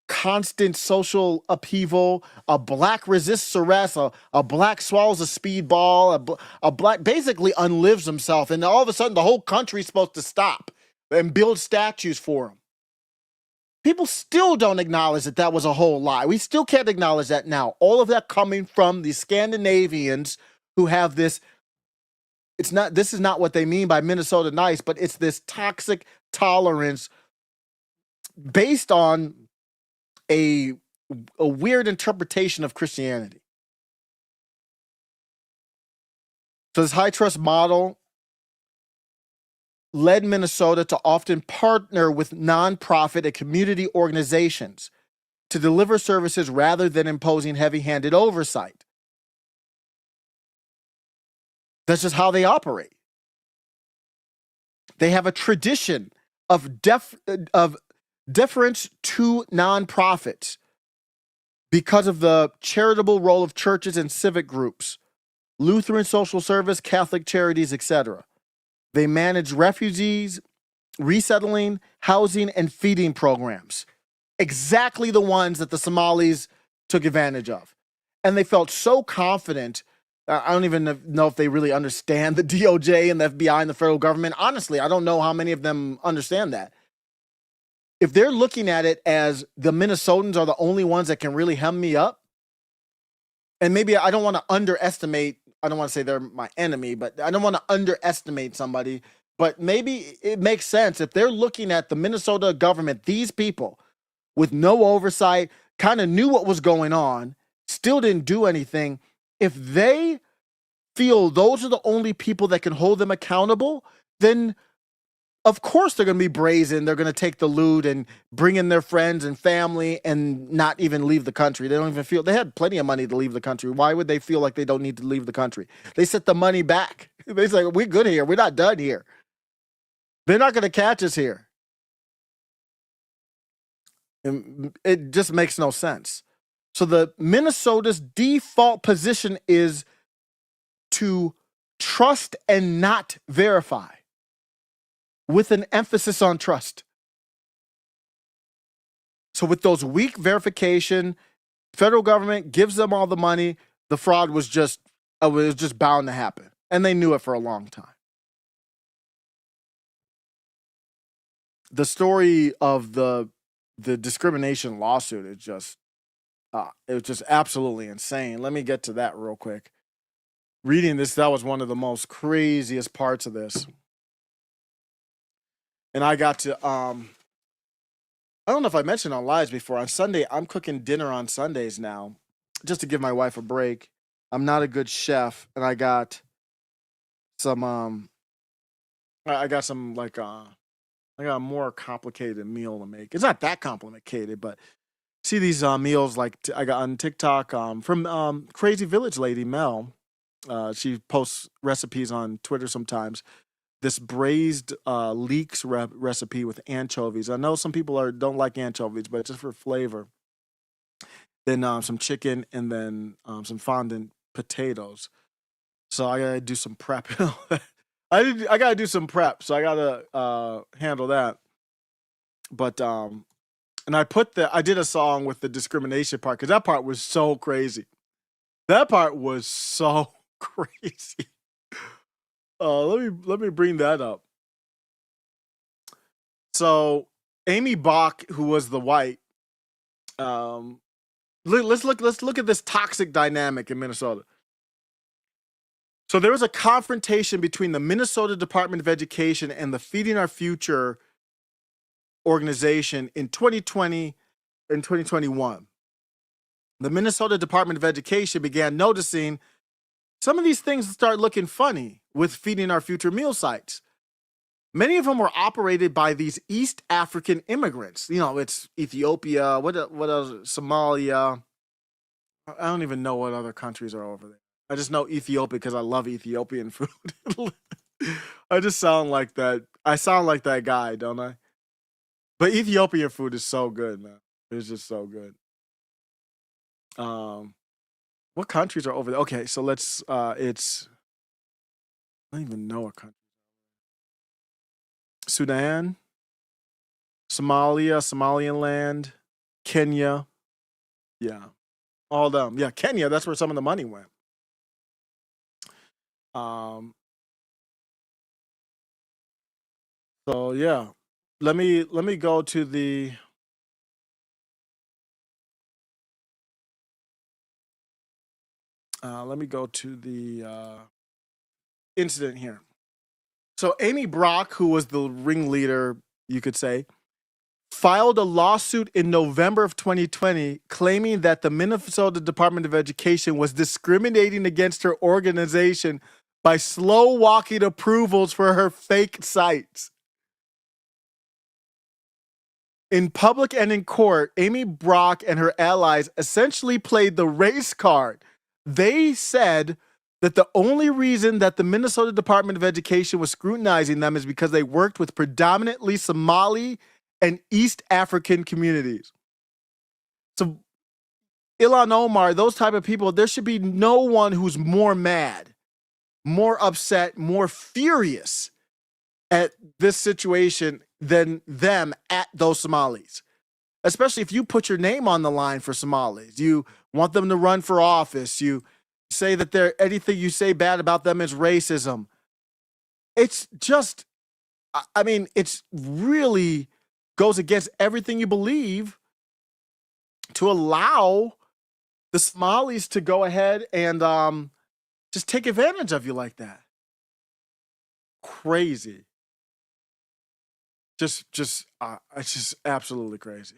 Constant social upheaval, a black resists arrest, a black swallows a speedball, a black basically unlives himself, and all of a sudden the whole country's supposed to stop and build statues for him. People still don't acknowledge that was a whole lie. We still can't acknowledge that now. All of that coming from the Scandinavians who have this. This is not what they mean by Minnesota nice, but it's this toxic tolerance based on a weird interpretation of Christianity. So this high trust model led Minnesota to often partner with nonprofit and community organizations to deliver services rather than imposing heavy-handed oversight. That's just how they operate. They have a tradition of deference to nonprofits because of the charitable role of churches and civic groups, Lutheran social service, Catholic charities, etc. They manage refugees, resettling, housing, and feeding programs. Exactly the ones that the Somalis took advantage of. And they felt so confident. I don't even know if they really understand the DOJ and the FBI and the federal government. Honestly, I don't know how many of them understand that. If they're looking at it as the Minnesotans are the only ones that can really hem me up, and maybe I don't want to underestimate, I don't want to say they're my enemy, but I don't want to underestimate somebody, but maybe it makes sense if they're looking at the Minnesota government, these people with no oversight, kind of knew what was going on, still didn't do anything. If they feel those are the only people that can hold them accountable, then of course they're going to be brazen. They're going to take the loot and bring in their friends and family and not even leave the country. They don't even feel, they had plenty of money to leave the country. Why would they feel like they don't need to leave the country? They set the money back. They say, we're good here. We're not done here. They're not going to catch us here. And it just makes no sense. So the Minnesota's default position is to trust and not verify, with an emphasis on trust. So with those weak verification, federal government gives them all the money. The fraud was just bound to happen, and they knew it for a long time. The story of the discrimination lawsuit is just it was just absolutely insane. Let me get to that real quick. Reading this, that was one of the most craziest parts of this. And I got to, I don't know if I mentioned on lives before. On Sunday, I'm cooking dinner on Sundays now, just to give my wife a break. I'm not a good chef, and I got some, I got a more complicated meal to make. It's not that complicated, but see these meals like I got on TikTok from Crazy Village Lady Mel. She posts recipes on Twitter sometimes. this braised leeks recipe with anchovies. I know some people don't like anchovies, but just for flavor. Then some chicken, and then some fondant potatoes. So I gotta do some prep. I gotta do some prep, so I gotta handle that. But and I did a song with the discrimination part, because that part was so crazy. That part was so crazy. Let me bring that up. So Amy Bach, who was the white, let's look at this toxic dynamic in Minnesota. So there was a confrontation between the Minnesota Department of Education and the Feeding Our Future organization in 2020 and 2021. The Minnesota Department of Education began noticing some of these things start looking funny with Feeding Our Future meal sites. Many of them were operated by these East African immigrants. You know, it's Ethiopia, what else? Somalia. I don't even know what other countries are over there. I just know Ethiopia because I love Ethiopian food. I just sound like that. I sound like that guy, don't I? But Ethiopian food is so good, man. It's just so good. What countries are over there? Okay, so let's it's I don't even know a country. Sudan, Somalia, Somaliland, Kenya. Yeah. All them. Yeah, Kenya, that's where some of the money went. So yeah. Let me go to the incident here. So Amy Brock, who was the ringleader, you could say, filed a lawsuit in November of 2020 claiming that the Minnesota Department of Education was discriminating against her organization by slow walking approvals for her fake sites. In public and in court, Amy Brock and her allies essentially played the race card. They said that the only reason that the Minnesota Department of Education was scrutinizing them is because they worked with predominantly Somali and East African communities. So Ilhan Omar, those type of people, there should be no one who's more mad, more upset, more furious at this situation than them at those Somalis. Especially if you put your name on the line for Somalis. You want them to run for office. You say that anything you say bad about them is racism. It's just, I mean, it's really goes against everything you believe to allow the Somalis to go ahead and just take advantage of you like that. Crazy. It's just absolutely crazy.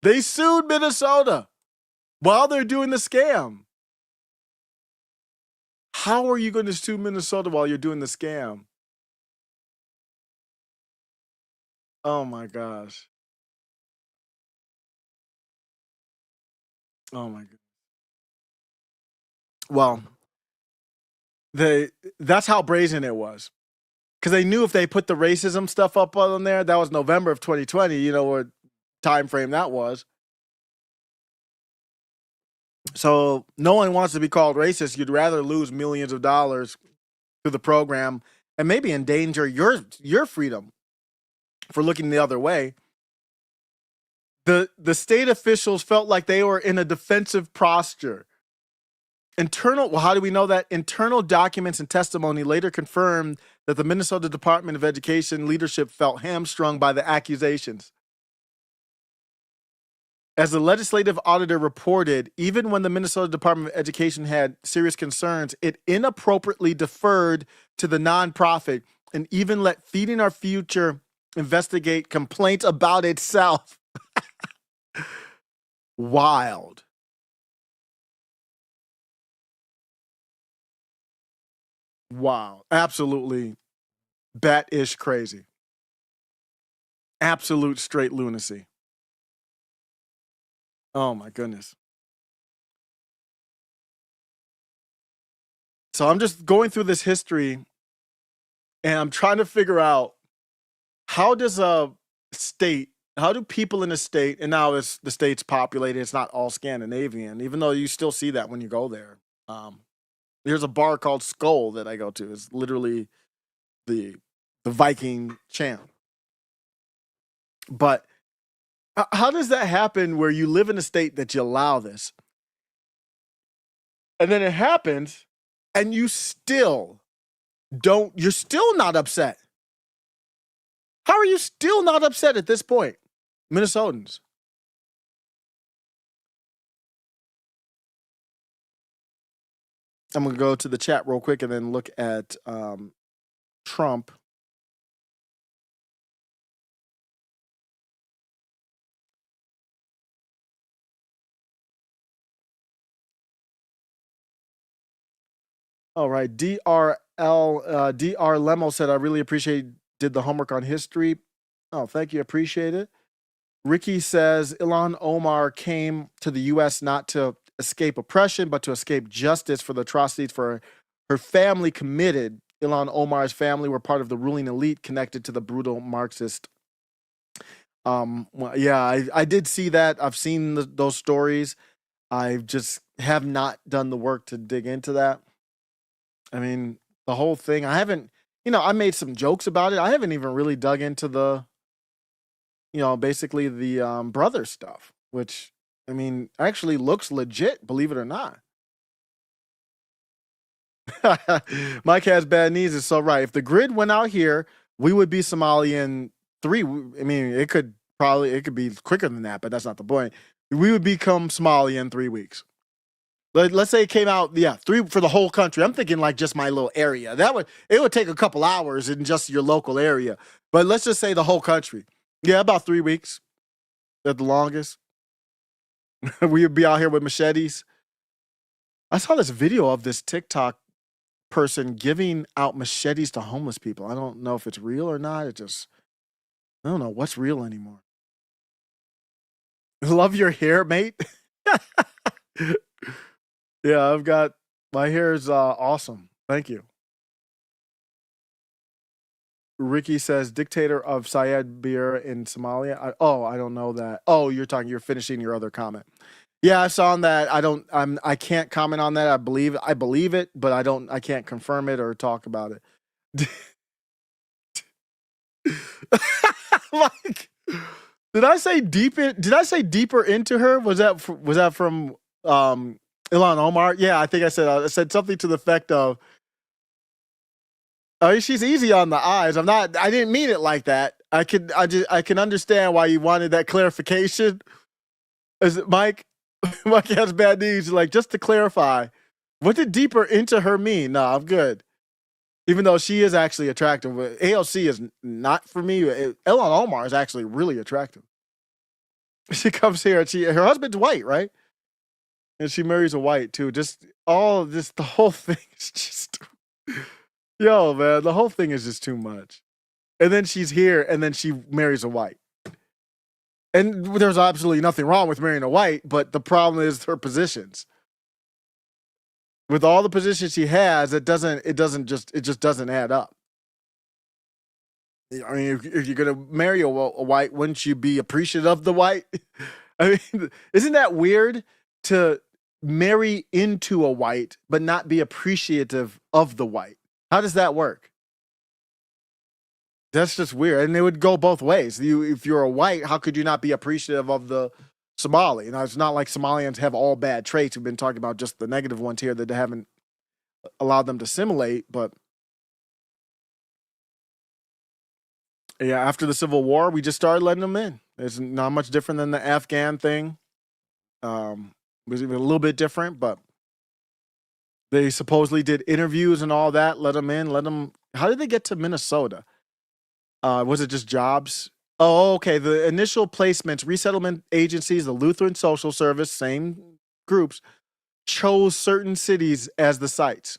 They sued Minnesota while they're doing the scam. How are you going to sue Minnesota while you're doing the scam? Oh my gosh. Oh my god. Well, that's how brazen it was. Because they knew if they put the racism stuff up on there, that was November of 2020, you know what time frame that was. So no one wants to be called racist. You'd rather lose millions of dollars through the program and maybe endanger your freedom for looking the other way. The state officials felt like they were in a defensive posture. Well, how do we know that? Internal documents and testimony later confirmed that the Minnesota Department of Education leadership felt hamstrung by the accusations. As the Legislative Auditor reported, even when the Minnesota Department of Education had serious concerns, it inappropriately deferred to the nonprofit and even let Feeding Our Future investigate complaints about itself. Wild. Wow. Absolutely bat-ish crazy. Absolute straight lunacy. Oh my goodness. So I'm just going through this history And I'm trying to figure out, how does a state, how do people in a state, and now it's the state's populated, it's not all Scandinavian, even though you still see that when you go there. There's a bar called Skull that I go to. It's literally the Viking channel. But how does that happen where you live in a state that you allow this? And then it happens and you still you're still not upset. How are you still not upset at this point, Minnesotans? I'm going to go to the chat real quick and then look at Trump. All right. DR Lemo said, I really did the homework on history. Oh, thank you. Appreciate it. Ricky says, Ilhan Omar came to the U.S. not to escape oppression, but to escape justice for the atrocities for her family committed. Ilhan Omar's family were part of the ruling elite connected to the brutal Marxist. Well, yeah, I did see that. I've seen those stories. I just have not done the work to dig into that. I mean, the whole thing, I haven't, I made some jokes about it. I haven't even really dug into the, basically the brother stuff, which, I mean, actually looks legit, believe it or not. Mike has bad knees is so right. If the grid went out here, we would be Somali in 3. I mean, it could be quicker than that, but that's not the point. We would become Somali in 3 weeks. Let's say it came out, 3 for the whole country. I'm thinking like just my little area. It would take a couple hours in just your local area. But let's just say the whole country. Yeah, about 3 weeks at the longest. We would be out here with machetes. I saw this video of this TikTok person giving out machetes to homeless people. I don't know if it's real or not. I don't know what's real anymore. Love your hair, mate. Yeah, my hair is awesome. Thank you. Ricky says, dictator of Syed Bir in Somalia. I don't know that. Oh, you're finishing your other comment. Yeah, I saw that. I can't comment on that. I believe it, but I can't confirm it or talk about it. Like, did I say deeper into her? Was that from Ilhan Omar? Yeah, I think I said something to the effect of, oh, she's easy on the eyes. I didn't mean it like that. I can understand why you wanted that clarification. Is it Mike? Mike has bad knees. Like, just to clarify, what did deeper into her mean? No, I'm good. Even though she is actually attractive. AOC is not for me. Ilhan Omar is actually really attractive. She comes here and her husband's white, right? And she marries a white too. Just all of this, the whole thing is just, yo, man, the whole thing is just too much. And then she's here and then she marries a white. And there's absolutely nothing wrong with marrying a white, but the problem is her positions. With all the positions she has, it just doesn't add up. I mean, if you're gonna marry a white, wouldn't you be appreciative of the white? I mean, isn't that weird to marry into a white but not be appreciative of the white? How does that work? That's just weird, and it would go both ways. If you're a white, how could you not be appreciative of the Somali? Now, it's not like Somalians have all bad traits. We've been talking about just the negative ones here that they haven't allowed them to assimilate. But yeah, after the Civil War, we just started letting them in. It's not much different than the Afghan thing. It was even a little bit different, but they supposedly did interviews and all that, let them in, How did they get to Minnesota? Was it just jobs? Oh, okay. The initial placements, resettlement agencies, the Lutheran Social Service, same groups, chose certain cities as the sites.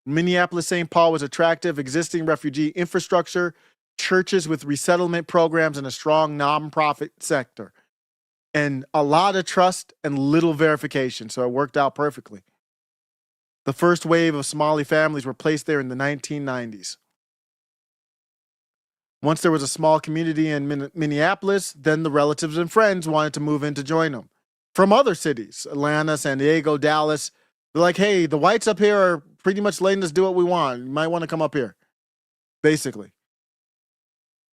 Minneapolis, St. Paul was attractive, existing refugee infrastructure, churches with resettlement programs, and a strong nonprofit sector. And a lot of trust and little verification, so it worked out perfectly. The first wave of Somali families were placed there in the 1990s. Once there was a small community in Minneapolis, then the relatives and friends wanted to move in to join them. From other cities, Atlanta, San Diego, Dallas, they're like, hey, the whites up here are pretty much letting us do what we want. You might want to come up here, basically.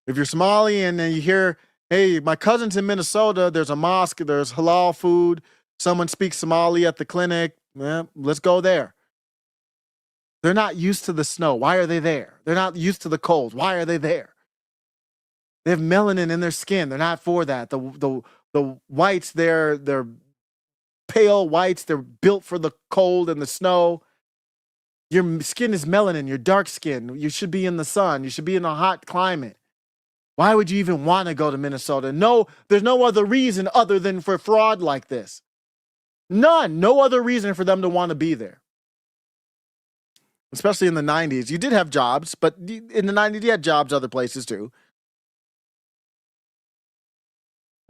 If you're Somali and then you hear, hey, my cousin's in Minnesota, there's a mosque, there's halal food, someone speaks Somali at the clinic, let's go there. They're not used to the snow. Why are they there? They're not used to the cold. Why are they there? They have melanin in their skin. They're not for that. The whites, they're pale whites. They're built for the cold and the snow. Your skin is melanin. You're dark skin. You should be in the sun. You should be in a hot climate. Why would you even want to go to Minnesota? No, there's no other reason other than for fraud like this. None. No other reason for them to want to be there. Especially in the 90s. You did have jobs, but in the 90s, you had jobs other places too.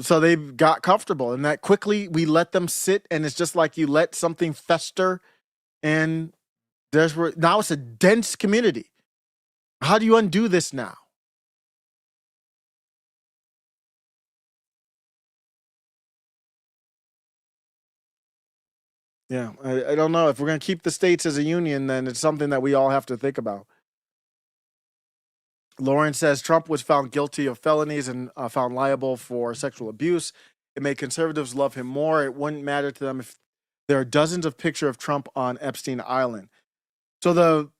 So they got comfortable, and that quickly we let them sit, and it's just like you let something fester, and now it's a dense community. How do you undo this now? Yeah, I don't know. If we're going to keep the states as a union, then it's something that we all have to think about. Lauren says Trump was found guilty of felonies and found liable for sexual abuse. It made conservatives love him more. It wouldn't matter to them if there are dozens of pictures of Trump on Epstein Island. So the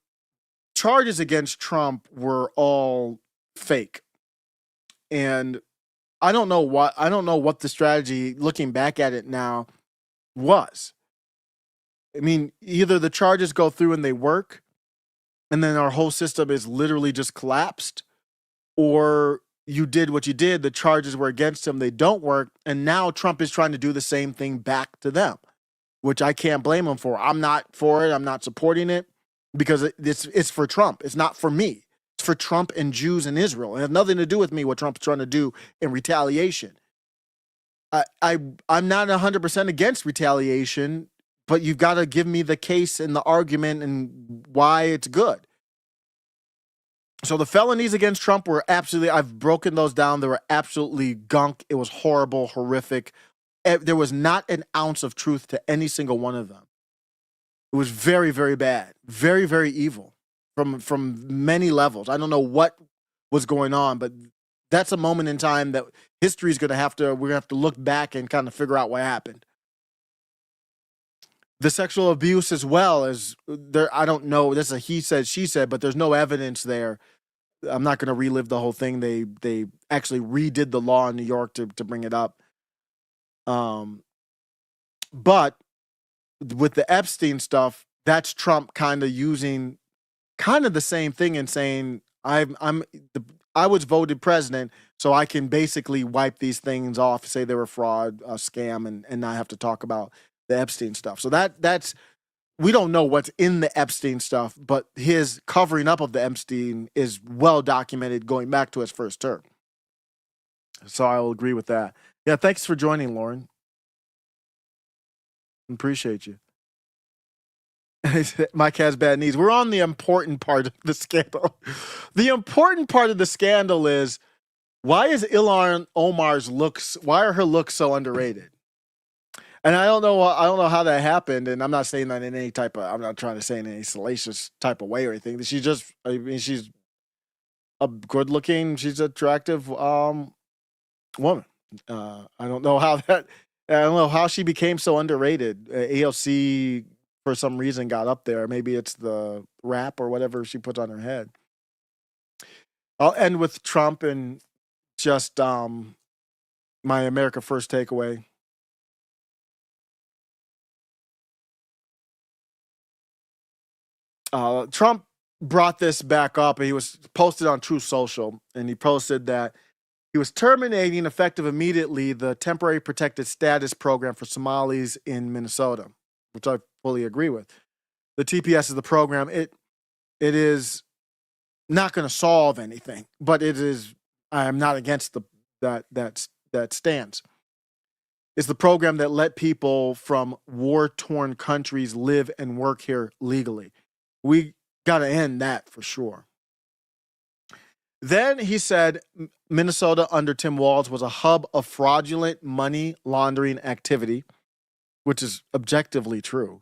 charges against Trump were all fake. And I don't know what the strategy, looking back at it now, was. I mean, either the charges go through and they work, and then our whole system is literally just collapsed, or you did what you did, the charges were against him, they don't work, and now Trump is trying to do the same thing back to them, which I can't blame him for. I'm not for it. I'm not supporting it because it's for Trump. It's not for me. It's for Trump and Jews in Israel. It has nothing to do with me, what Trump's trying to do in retaliation. I'm not 100% against retaliation, but you've got to give me the case and the argument and why it's good. So the felonies against Trump were absolutely, I've broken those down. They were absolutely gunk. It was horrible, horrific. There was not an ounce of truth to any single one of them. It was very, very bad. Very, very evil from many levels. I don't know what was going on, but that's a moment in time that history is going to we're going to have to look back and kind of figure out what happened. The sexual abuse as well as there, I don't know. That's a he said, she said, but there's no evidence there. I'm not going to relive the whole thing. They actually redid the law in New York to bring it up. But with the Epstein stuff, that's Trump kind of using kind of the same thing and saying, I was voted president, so I can basically wipe these things off, say they were fraud, a scam, and not have to talk about the Epstein stuff. So that's we don't know what's in the Epstein stuff, but his covering up of the Epstein is well documented going back to his first term. So I will agree with that. Yeah, thanks for joining, Lauren. Appreciate you. Mike has bad knees. We're on the important part of the scandal. The important part of the scandal is, why is Ilhan Omar's looks, why are her looks so underrated? And I don't know how that happened, and I'm not saying that in any type of, I'm not trying to say in any salacious type of way or anything. She's just, I mean, she's a good looking, she's an attractive woman. I don't know how she became so underrated. AOC, for some reason, got up there. Maybe it's the wrap or whatever she puts on her head. I'll end with Trump and just my America First takeaway. Trump brought this back up, and he was posted on Truth Social, and he posted that he was terminating, effective immediately, the temporary protected status program for Somalis in Minnesota, which I fully agree with. The TPS is the program. It is not going to solve anything, but it is. I am not against that stance. It's the program that let people from war-torn countries live and work here legally. We got to end that for sure. Then he said Minnesota under Tim Walz was a hub of fraudulent money laundering activity, which is objectively true.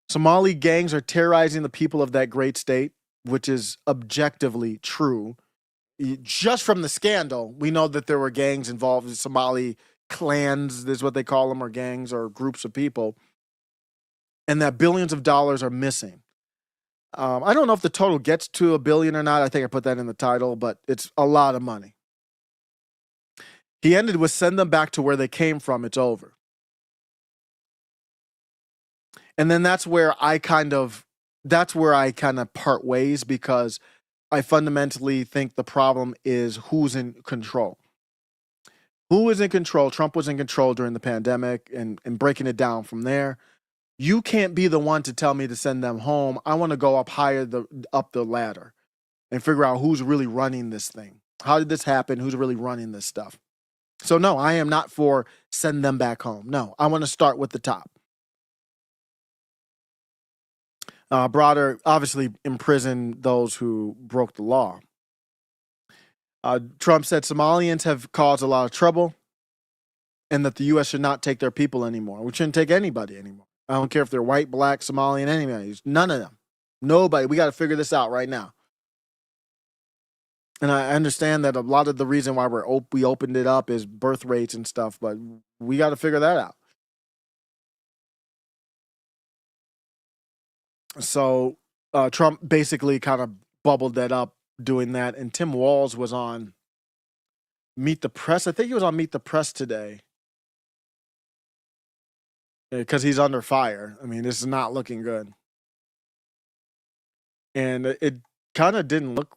Somali gangs are terrorizing the people of that great state, which is objectively true. Just from the scandal, we know that there were gangs involved in Somali clans, is what they call them, or gangs or groups of people, and that billions of dollars are missing. I don't know if the total gets to $1 billion or not. I think I put that in the title, but it's a lot of money. He ended with send them back to where they came from. It's over. And then that's where I kind of part ways, because I fundamentally think the problem is who's in control. Who is in control? Trump was in control during the pandemic and breaking it down from there. You can't be the one to tell me to send them home. I want to go up higher up the ladder and figure out who's really running this thing. How did this happen? Who's really running this stuff? So no, I am not for send them back home. No, I want to start with the top. Broader, obviously imprison those who broke the law. Trump said Somalians have caused a lot of trouble and that the U.S. should not take their people anymore. We shouldn't take anybody anymore. I don't care if they're white, black, Somalian, anybody. None of them. Nobody. We got to figure this out right now. And I understand that a lot of the reason why we opened it up is birth rates and stuff, but we got to figure that out. So Trump basically kind of bubbled that up doing that. And Tim Walz was on Meet the Press. I think he was on Meet the Press today, because he's under fire. I mean, this is not looking good. And it kind of didn't look,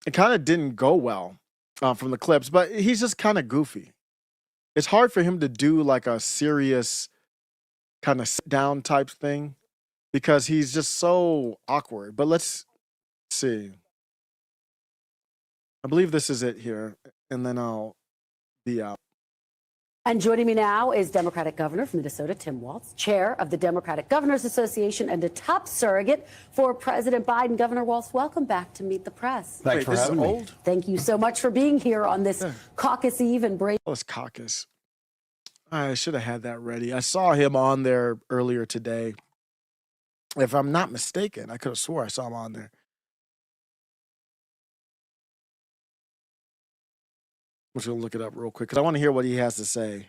it kind of didn't go well from the clips, but he's just kind of goofy. It's hard for him to do like a serious kind of sit down type thing because he's just so awkward. But let's see. I believe this is it here, and then I'll be out. And joining me now is Democratic Governor from Minnesota, Tim Walz, chair of the Democratic Governors Association and a top surrogate for President Biden. Governor Walz, welcome back to Meet the Press. Thanks for having me. Thank you so much for being here on this caucus eve and break. Oh, it's caucus. I should have had that ready. I saw him on there earlier today. If I'm not mistaken, I could have swore I saw him on there. I'm just going to look it up real quick because I want to hear what he has to say.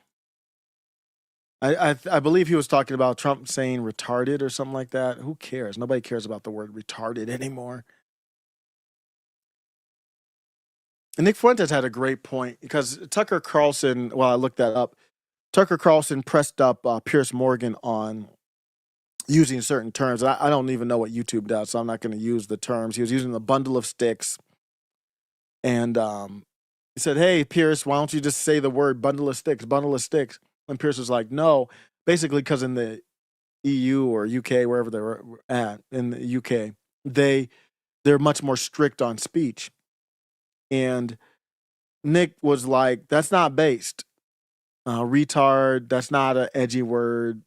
I believe he was talking about Trump saying retarded or something like that. Who cares? Nobody cares about the word retarded anymore. And Nick Fuentes had a great point because Tucker Carlson, well, I looked that up. Tucker Carlson pressed up Piers Morgan on using certain terms. I don't even know what YouTube does, so I'm not going to use the terms. He was using the bundle of sticks. And he said, hey, Piers, why don't you just say the word bundle of sticks, bundle of sticks? And Piers was like, no, basically because in the EU or UK, wherever they were at, in the UK, they're much more strict on speech. And Nick was like, that's not based. Retard, that's not an edgy word.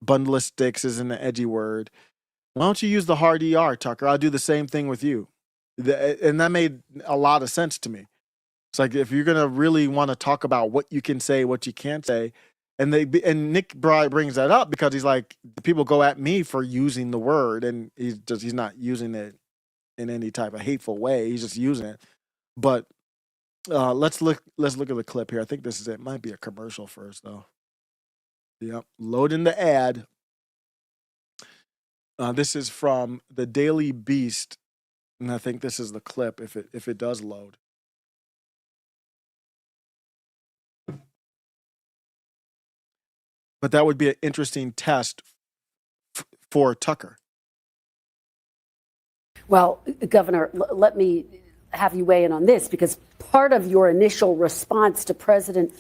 Bundle of sticks isn't an edgy word. Why don't you use the hard ER, Tucker? I'll do the same thing with you. And that made a lot of sense to me. It's like, if you're going to really want to talk about what you can say, what you can't say, and Nick brings that up because he's like, people go at me for using the word, and he's not using it in any type of hateful way. He's just using it. But let's look at the clip here. I think this is it. Might be a commercial first, though. Yep, loading the ad. This is from the Daily Beast, and I think this is the clip if it does load. But that would be an interesting test for Tucker. Well, Governor, let me have you weigh in on this, because part of your initial response to President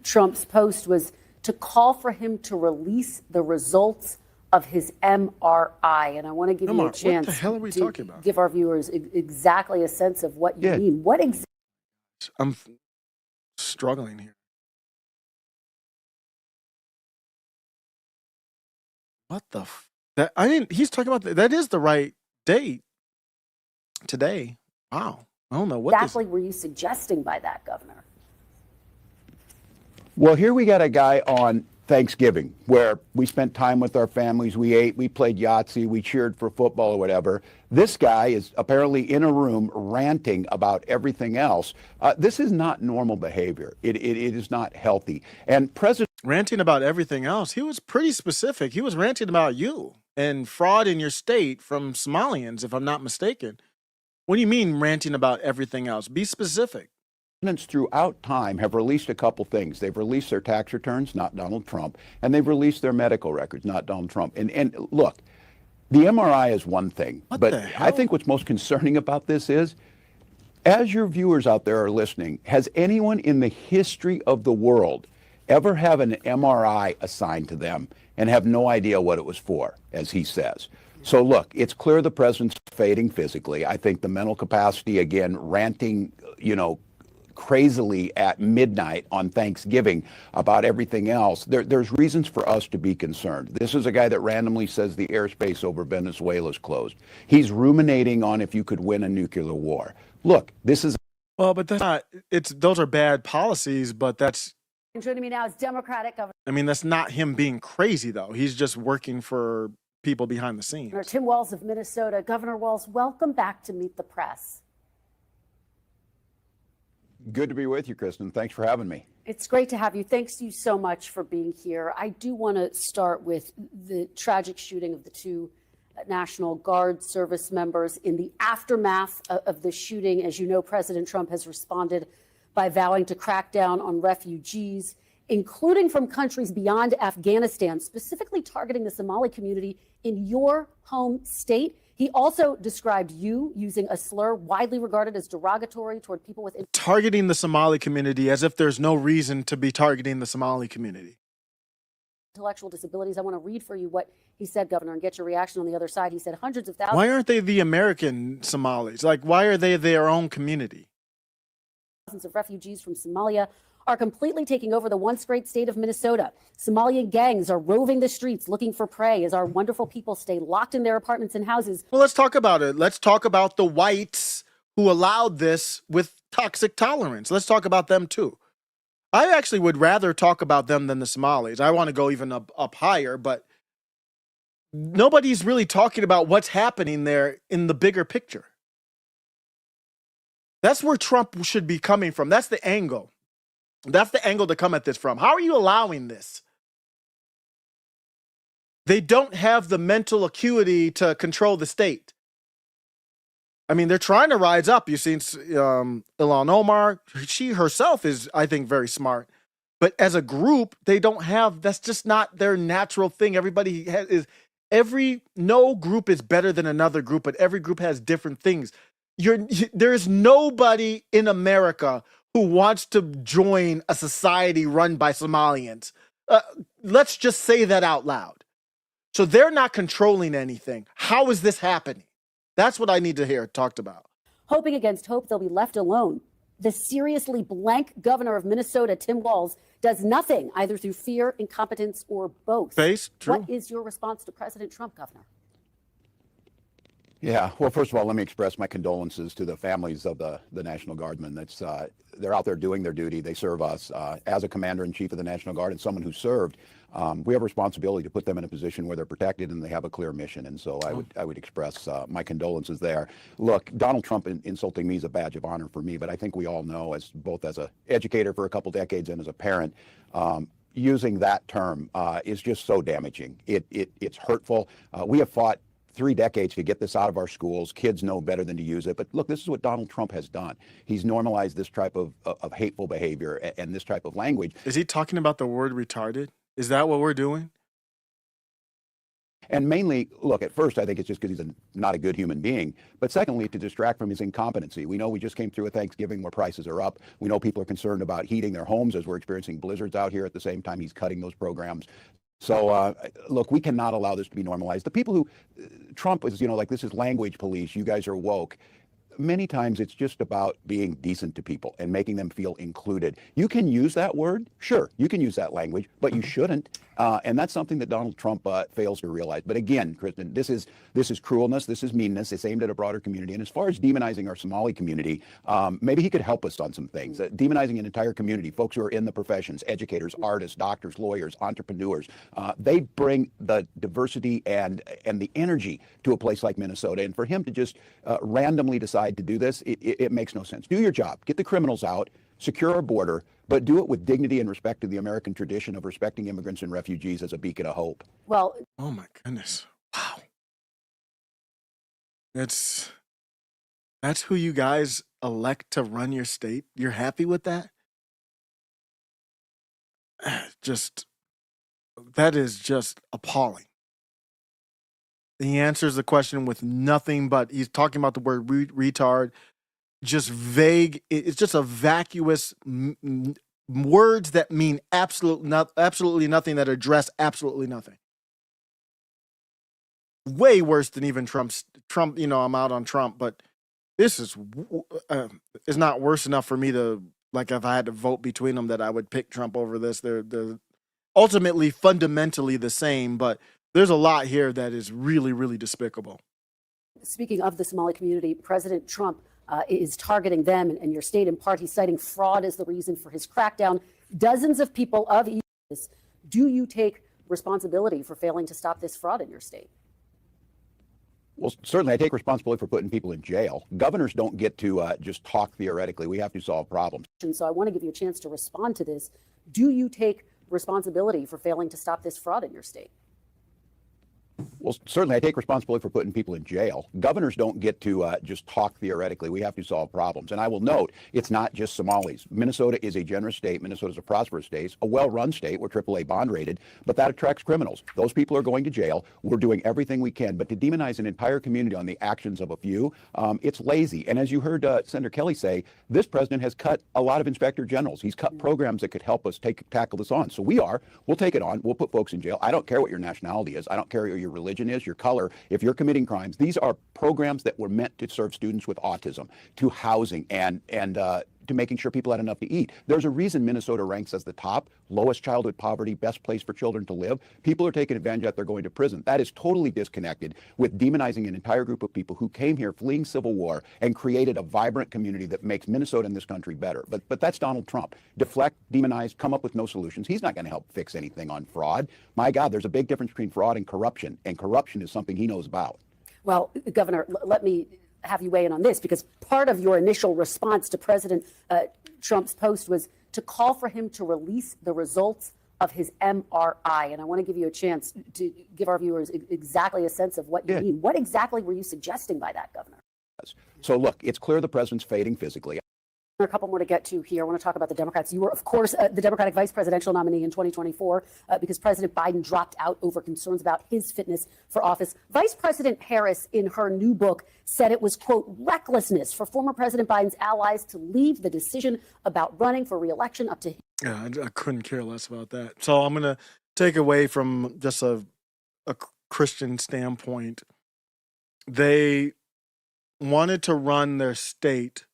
Trump's post was to call for him to release the results of his MRI. And I want to give you a chance what the hell are we talking about? Give our viewers exactly a sense of what you mean. What exactly? I'm struggling here. What the? He's talking about that is the right date today. Wow. I don't know what Exactly were you suggesting by that, Governor? Well, here we got a guy on Thanksgiving where we spent time with our families, we ate, we played Yahtzee, we cheered for football or whatever. This guy is apparently in a room ranting about everything else. This is not normal behavior. It is not healthy. And President ranting about everything else. He was pretty specific. He was ranting about you and fraud in your state from Somalians, if I'm not mistaken. What do you mean ranting about everything else? Be specific. Presidents throughout time have released a couple things. They've released their tax returns, not Donald Trump, and they've released their medical records, not Donald Trump. And look, the MRI is one thing, but I think what's most concerning about this is, as your viewers out there are listening, has anyone in the history of the world ever have an MRI assigned to them and have no idea what it was for, as he says? So look, it's clear the president's fading physically. I think the mental capacity, again, ranting, crazily at midnight on Thanksgiving about everything else. There's reasons for us to be concerned. This is a guy that randomly says the airspace over Venezuela is closed. He's ruminating on if you could win a nuclear war. Look, this is... Well, but that's not, those are bad policies, but that's... Joining me now is Democratic Governor. I mean, that's not him being crazy, though. He's just working for people behind the scenes. Tim Walz of Minnesota. Governor Walz, welcome back to Meet the Press. Good to be with you, Kristen. Thanks for having me. It's great to have you. Thanks you so much for being here. I do want to start with the tragic shooting of the two National Guard service members. In the aftermath of the shooting, as you know, President Trump has responded by vowing to crack down on refugees, including from countries beyond Afghanistan, specifically targeting the Somali community in your home state. He also described you using a slur widely regarded as derogatory toward people with targeting the Somali community as if there's no reason to be targeting the Somali community. Intellectual disabilities. I want to read for you what he said, Governor, and get your reaction on the other side. He said hundreds of thousands. Why aren't they the American Somalis? Like, why are they their own community? Thousands of refugees from Somalia are completely taking over the once great state of Minnesota. Somalian gangs are roving the streets looking for prey as our wonderful people stay locked in their apartments and houses. Well, let's talk about it. Let's talk about the whites who allowed this with toxic tolerance. Let's talk about them too. I actually would rather talk about them than the Somalis. I want to go even up higher, but nobody's really talking about what's happening there in the bigger picture. That's where Trump should be coming from. That's the angle. That's the angle to come at this from. How are you allowing this? They don't have the mental acuity to control the state. I mean, they're trying to rise up. You've seen Ilhan Omar. She herself is, I think, very smart. But as a group, they don't have, that's just not their natural thing. Everybody no group is better than another group, but every group has different things. There's nobody in America who wants to join a society run by Somalians. Let's just say that out loud. So they're not controlling anything. How is this happening? That's what I need to hear talked about. Hoping against hope they'll be left alone. The seriously blank governor of Minnesota, Tim Walz, does nothing, either through fear, incompetence, or both. True. What is your response to President Trump, Governor? Yeah, well, first of all, let me express my condolences to the families of the National Guardsmen. They're out there doing their duty. They serve us. As a commander-in-chief of the National Guard and someone who served, we have a responsibility to put them in a position where they're protected and they have a clear mission. And so I would express my condolences there. Look, Donald Trump insulting me is a badge of honor for me, but I think we all know, both as an educator for a couple decades and as a parent, using that term is just so damaging. It's hurtful. We have fought 3 decades to get this out of our schools. Kids know better than to use it. But look, this is what Donald Trump has done. He's normalized this type of hateful behavior and this type of language. Is he talking about the word retarded? Is that what we're doing? And mainly, look, at first, I think it's just because he's not a good human being. But secondly, to distract from his incompetency. We know we just came through a Thanksgiving where prices are up. We know people are concerned about heating their homes as we're experiencing blizzards out here. At the same time, he's cutting those programs. So, look, we cannot allow this to be normalized. The people who, Trump is, like, this is language police. You guys are woke. many times it's just about being decent to people and making them feel included. You can use that word, sure, you can use that language, but you shouldn't. And that's something that Donald Trump fails to realize. But again, Kristen, this is cruelness, this is meanness, it's aimed at a broader community. And as far as demonizing our Somali community, maybe he could help us on some things. Demonizing an entire community, folks who are in the professions, educators, artists, doctors, lawyers, entrepreneurs, they bring the diversity and the energy to a place like Minnesota. And for him to just randomly decide to do this, it makes no sense. Do your job, get the criminals out, secure our border, but do it with dignity and respect to the American tradition of respecting immigrants and refugees as a beacon of hope. Well, oh my goodness. Wow. That's who you guys elect to run your state? You're happy with that? That is just appalling. He answers the question with nothing but, he's talking about the word retard, just vague. It's just a vacuous words that mean absolutely nothing, that address absolutely nothing. Way worse than even Trump, I'm out on Trump, but this is not worse enough for me to, like, if I had to vote between them, that I would pick Trump over this. They're ultimately fundamentally the same, but there's a lot here that is really, really despicable. Speaking of the Somali community, President Trump is targeting them and your state in part. He's citing fraud as the reason for his crackdown. Dozens of people of EIDBI. Do you take responsibility for failing to stop this fraud in your state? Well, certainly I take responsibility for putting people in jail. Governors don't get to just talk theoretically. We have to solve problems. And so I want to give you a chance to respond to this. Do you take responsibility for failing to stop this fraud in your state? Well, certainly I take responsibility for putting people in jail. Governors don't get to just talk theoretically. We have to solve problems. And I will note, it's not just Somalis. Minnesota is a generous state. Minnesota is a prosperous state, a well-run state. We're AAA bond rated, but that attracts criminals. Those people are going to jail. We're doing everything we can. But to demonize an entire community on the actions of a few, it's lazy. And as you heard Senator Kelly say, this president has cut a lot of inspector generals. He's cut programs that could help us tackle this on. So we'll take it on. We'll put folks in jail. I don't care what your nationality is. I don't care what your religion is, your color. If you're committing crimes, these are programs that were meant to serve students with autism, to housing, and to making sure people had enough to eat. There's a reason Minnesota ranks as the top, lowest childhood poverty, best place for children to live. People are taking advantage of that. They're going to prison. That is totally disconnected with demonizing an entire group of people who came here fleeing civil war and created a vibrant community that makes Minnesota and this country better. But that's Donald Trump. Deflect, demonize, come up with no solutions. He's not going to help fix anything on fraud. My God, there's a big difference between fraud and corruption is something he knows about. Well, Governor, let me have you weigh in on this, because part of your initial response to President Trump's post was to call for him to release the results of his MRI. And I want to give you a chance to give our viewers exactly a sense of what you mean. What exactly were you suggesting by that, Governor? So look, it's clear the president's fading physically. A couple more to get to here. I want to talk about the Democrats. You were, of course, the Democratic vice presidential nominee in 2024 because President Biden dropped out over concerns about his fitness for office. Vice President Harris, in her new book, said it was, quote, recklessness for former President Biden's allies to leave the decision about running for re-election up to him. Yeah, I couldn't care less about that. So I'm going to take away from just a Christian standpoint. They wanted to run their state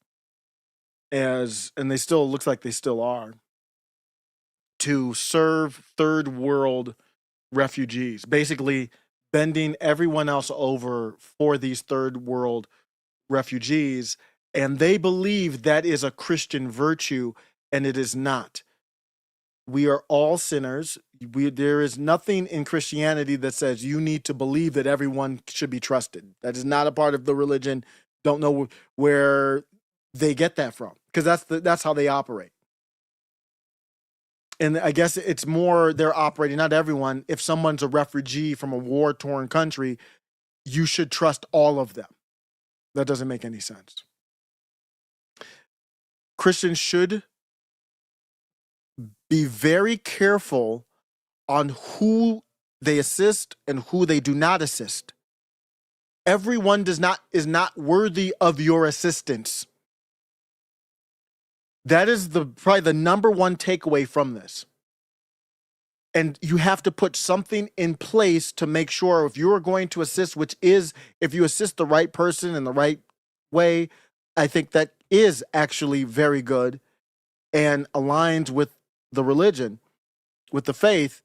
and they still, looks like they still are, to serve third world refugees, basically bending everyone else over for these third world refugees. And they believe that is a Christian virtue, and it is not. We are all sinners. There is nothing in Christianity that says you need to believe that everyone should be trusted. That is not a part of the religion. Don't know where they get that from, because that's how they operate. And I guess it's more they're operating, not everyone. If someone's a refugee from a war-torn country, you should trust all of them. That doesn't make any sense. Christians should be very careful on who they assist and who they do not assist. Everyone is not worthy of your assistance. That is probably the number one takeaway from this. And you have to put something in place to make sure if you are going to assist, which is if you assist the right person in the right way, I think that is actually very good and aligns with the religion, with the faith.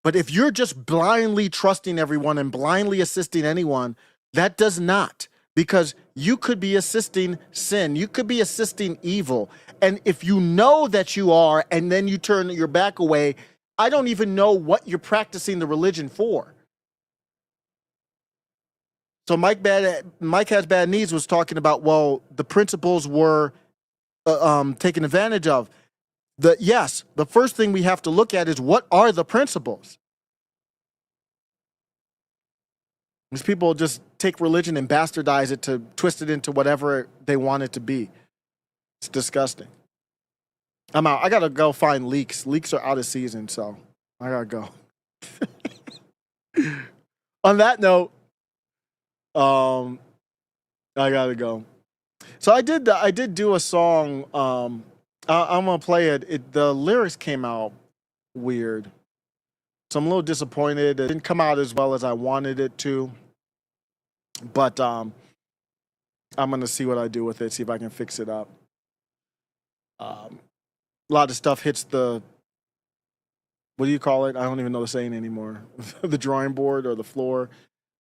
But if you're just blindly trusting everyone and blindly assisting anyone, that does not, because you could be assisting sin. You could be assisting evil. And if you know that you are, and then you turn your back away, I don't even know what you're practicing the religion for. So Mike Has Bad Needs was talking about, well, the principles were taken advantage of. Yes, the first thing we have to look at is, what are the principles? These people just take religion and bastardize it to twist it into whatever they want it to be. It's disgusting. I'm out. I gotta go find leaks. Leaks are out of season, so I gotta go. On that note, I gotta go. So I did do a song. I'm gonna play it. The lyrics came out weird, so I'm a little disappointed. It didn't come out as well as I wanted it to. But I'm gonna see what I do with it. See if I can fix it up. A lot of stuff hits the, what do you call it? I don't even know the saying anymore. The drawing board or the floor,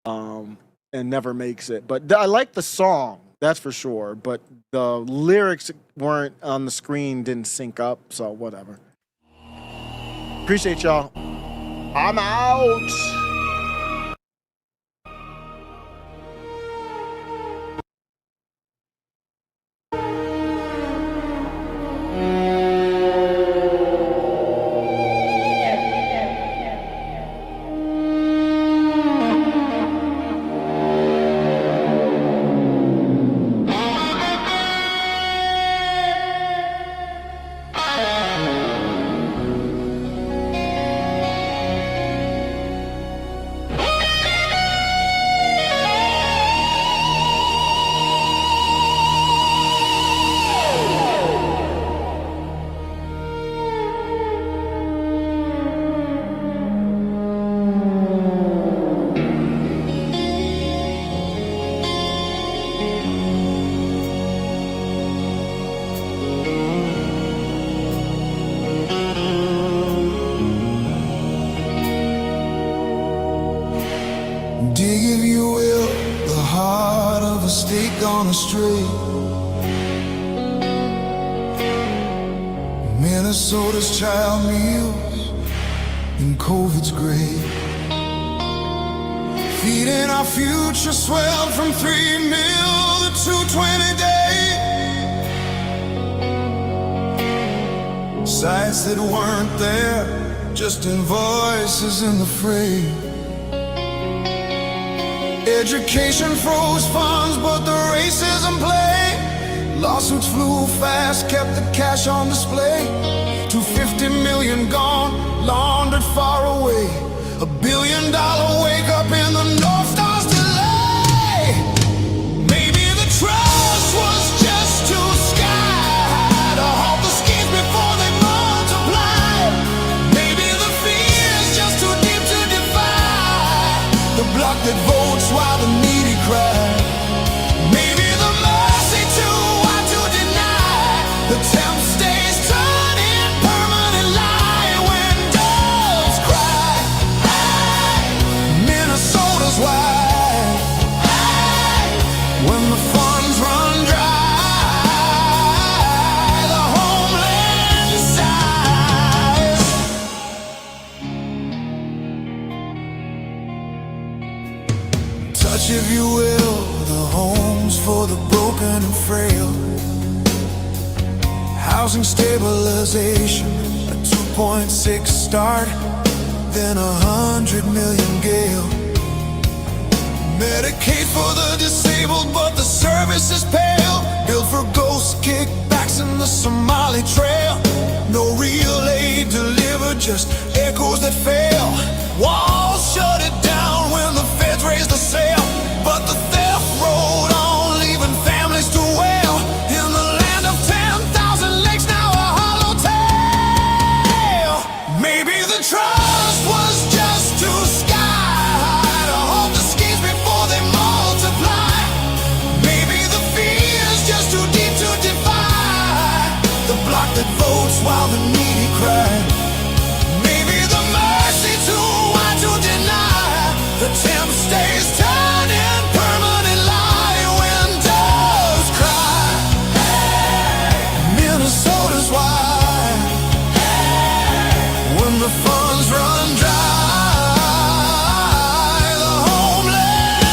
and never makes it. But I like the song, that's for sure. But the lyrics weren't on the screen, didn't sync up, so whatever. Appreciate y'all. I'm out. Minnesota's child meals in COVID's grave. Feeding our future swelled from 3 mil to 220 days. Sites that weren't there, just invoices in the frame. Education froze funds, but the racism played. Lawsuits flew fast, kept the cash on display. 250 million gone, laundered far away. $1 billion wake up in the North Star's delay. Maybe the trust was just too sky high to halt the schemes before they multiplied. Maybe the fear's just too deep to defy. The block that votes while the needy cry. Maybe the mercy too wide to deny. The temp stays turning permanent lie when doves cry. Minnesota's wide. When the funds run dry, the homeland sighs. Touch, if you will, the homes for the broken and frail. Housing stabilization, a 2.6 start, then 100 million gale. Medicaid for the disabled, but the service is pale. Built for ghost kickbacks in the Somali trail. No real aid delivered, just echoes that fail. Walls shut it down when the feds raised the sail. But the theft rolled on, leaving families to wail. In the land of 10,000 lakes, now a hollow tale. Maybe the trust was just too sky high to halt the schemes before they multiply. Maybe the fear's just too while the needy cry. Maybe the mercy too wide to deny. The temp stays turning, permanent lie when doves cry. Minnesota's wide when the funds run dry. The homeland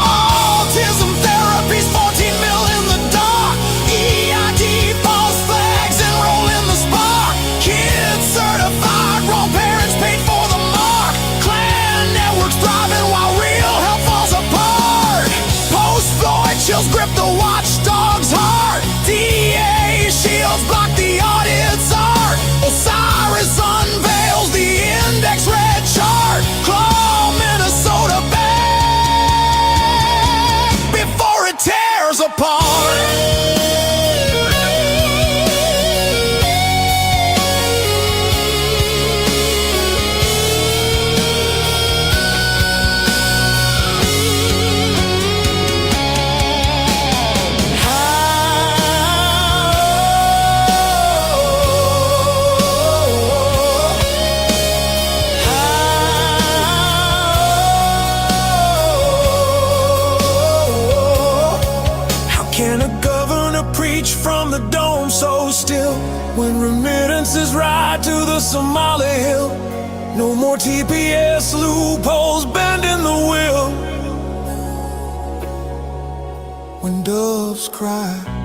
autism therapies, 14 mil in the dark. EIDBI false flags, enroll in the spark. Kids certified, wrong parents paid for the mark. Clan networks thriving while real help falls apart. Post-Floyd chills grip the watchdog's heart. DA shields block the audit's art. Osiris unveils the index red chart. Claw Minnesota back before it tears apart. How can a governor preach from the dome so still when remittances ride to the Somali hill? No more TPS loopholes bending the wheel when doves cry.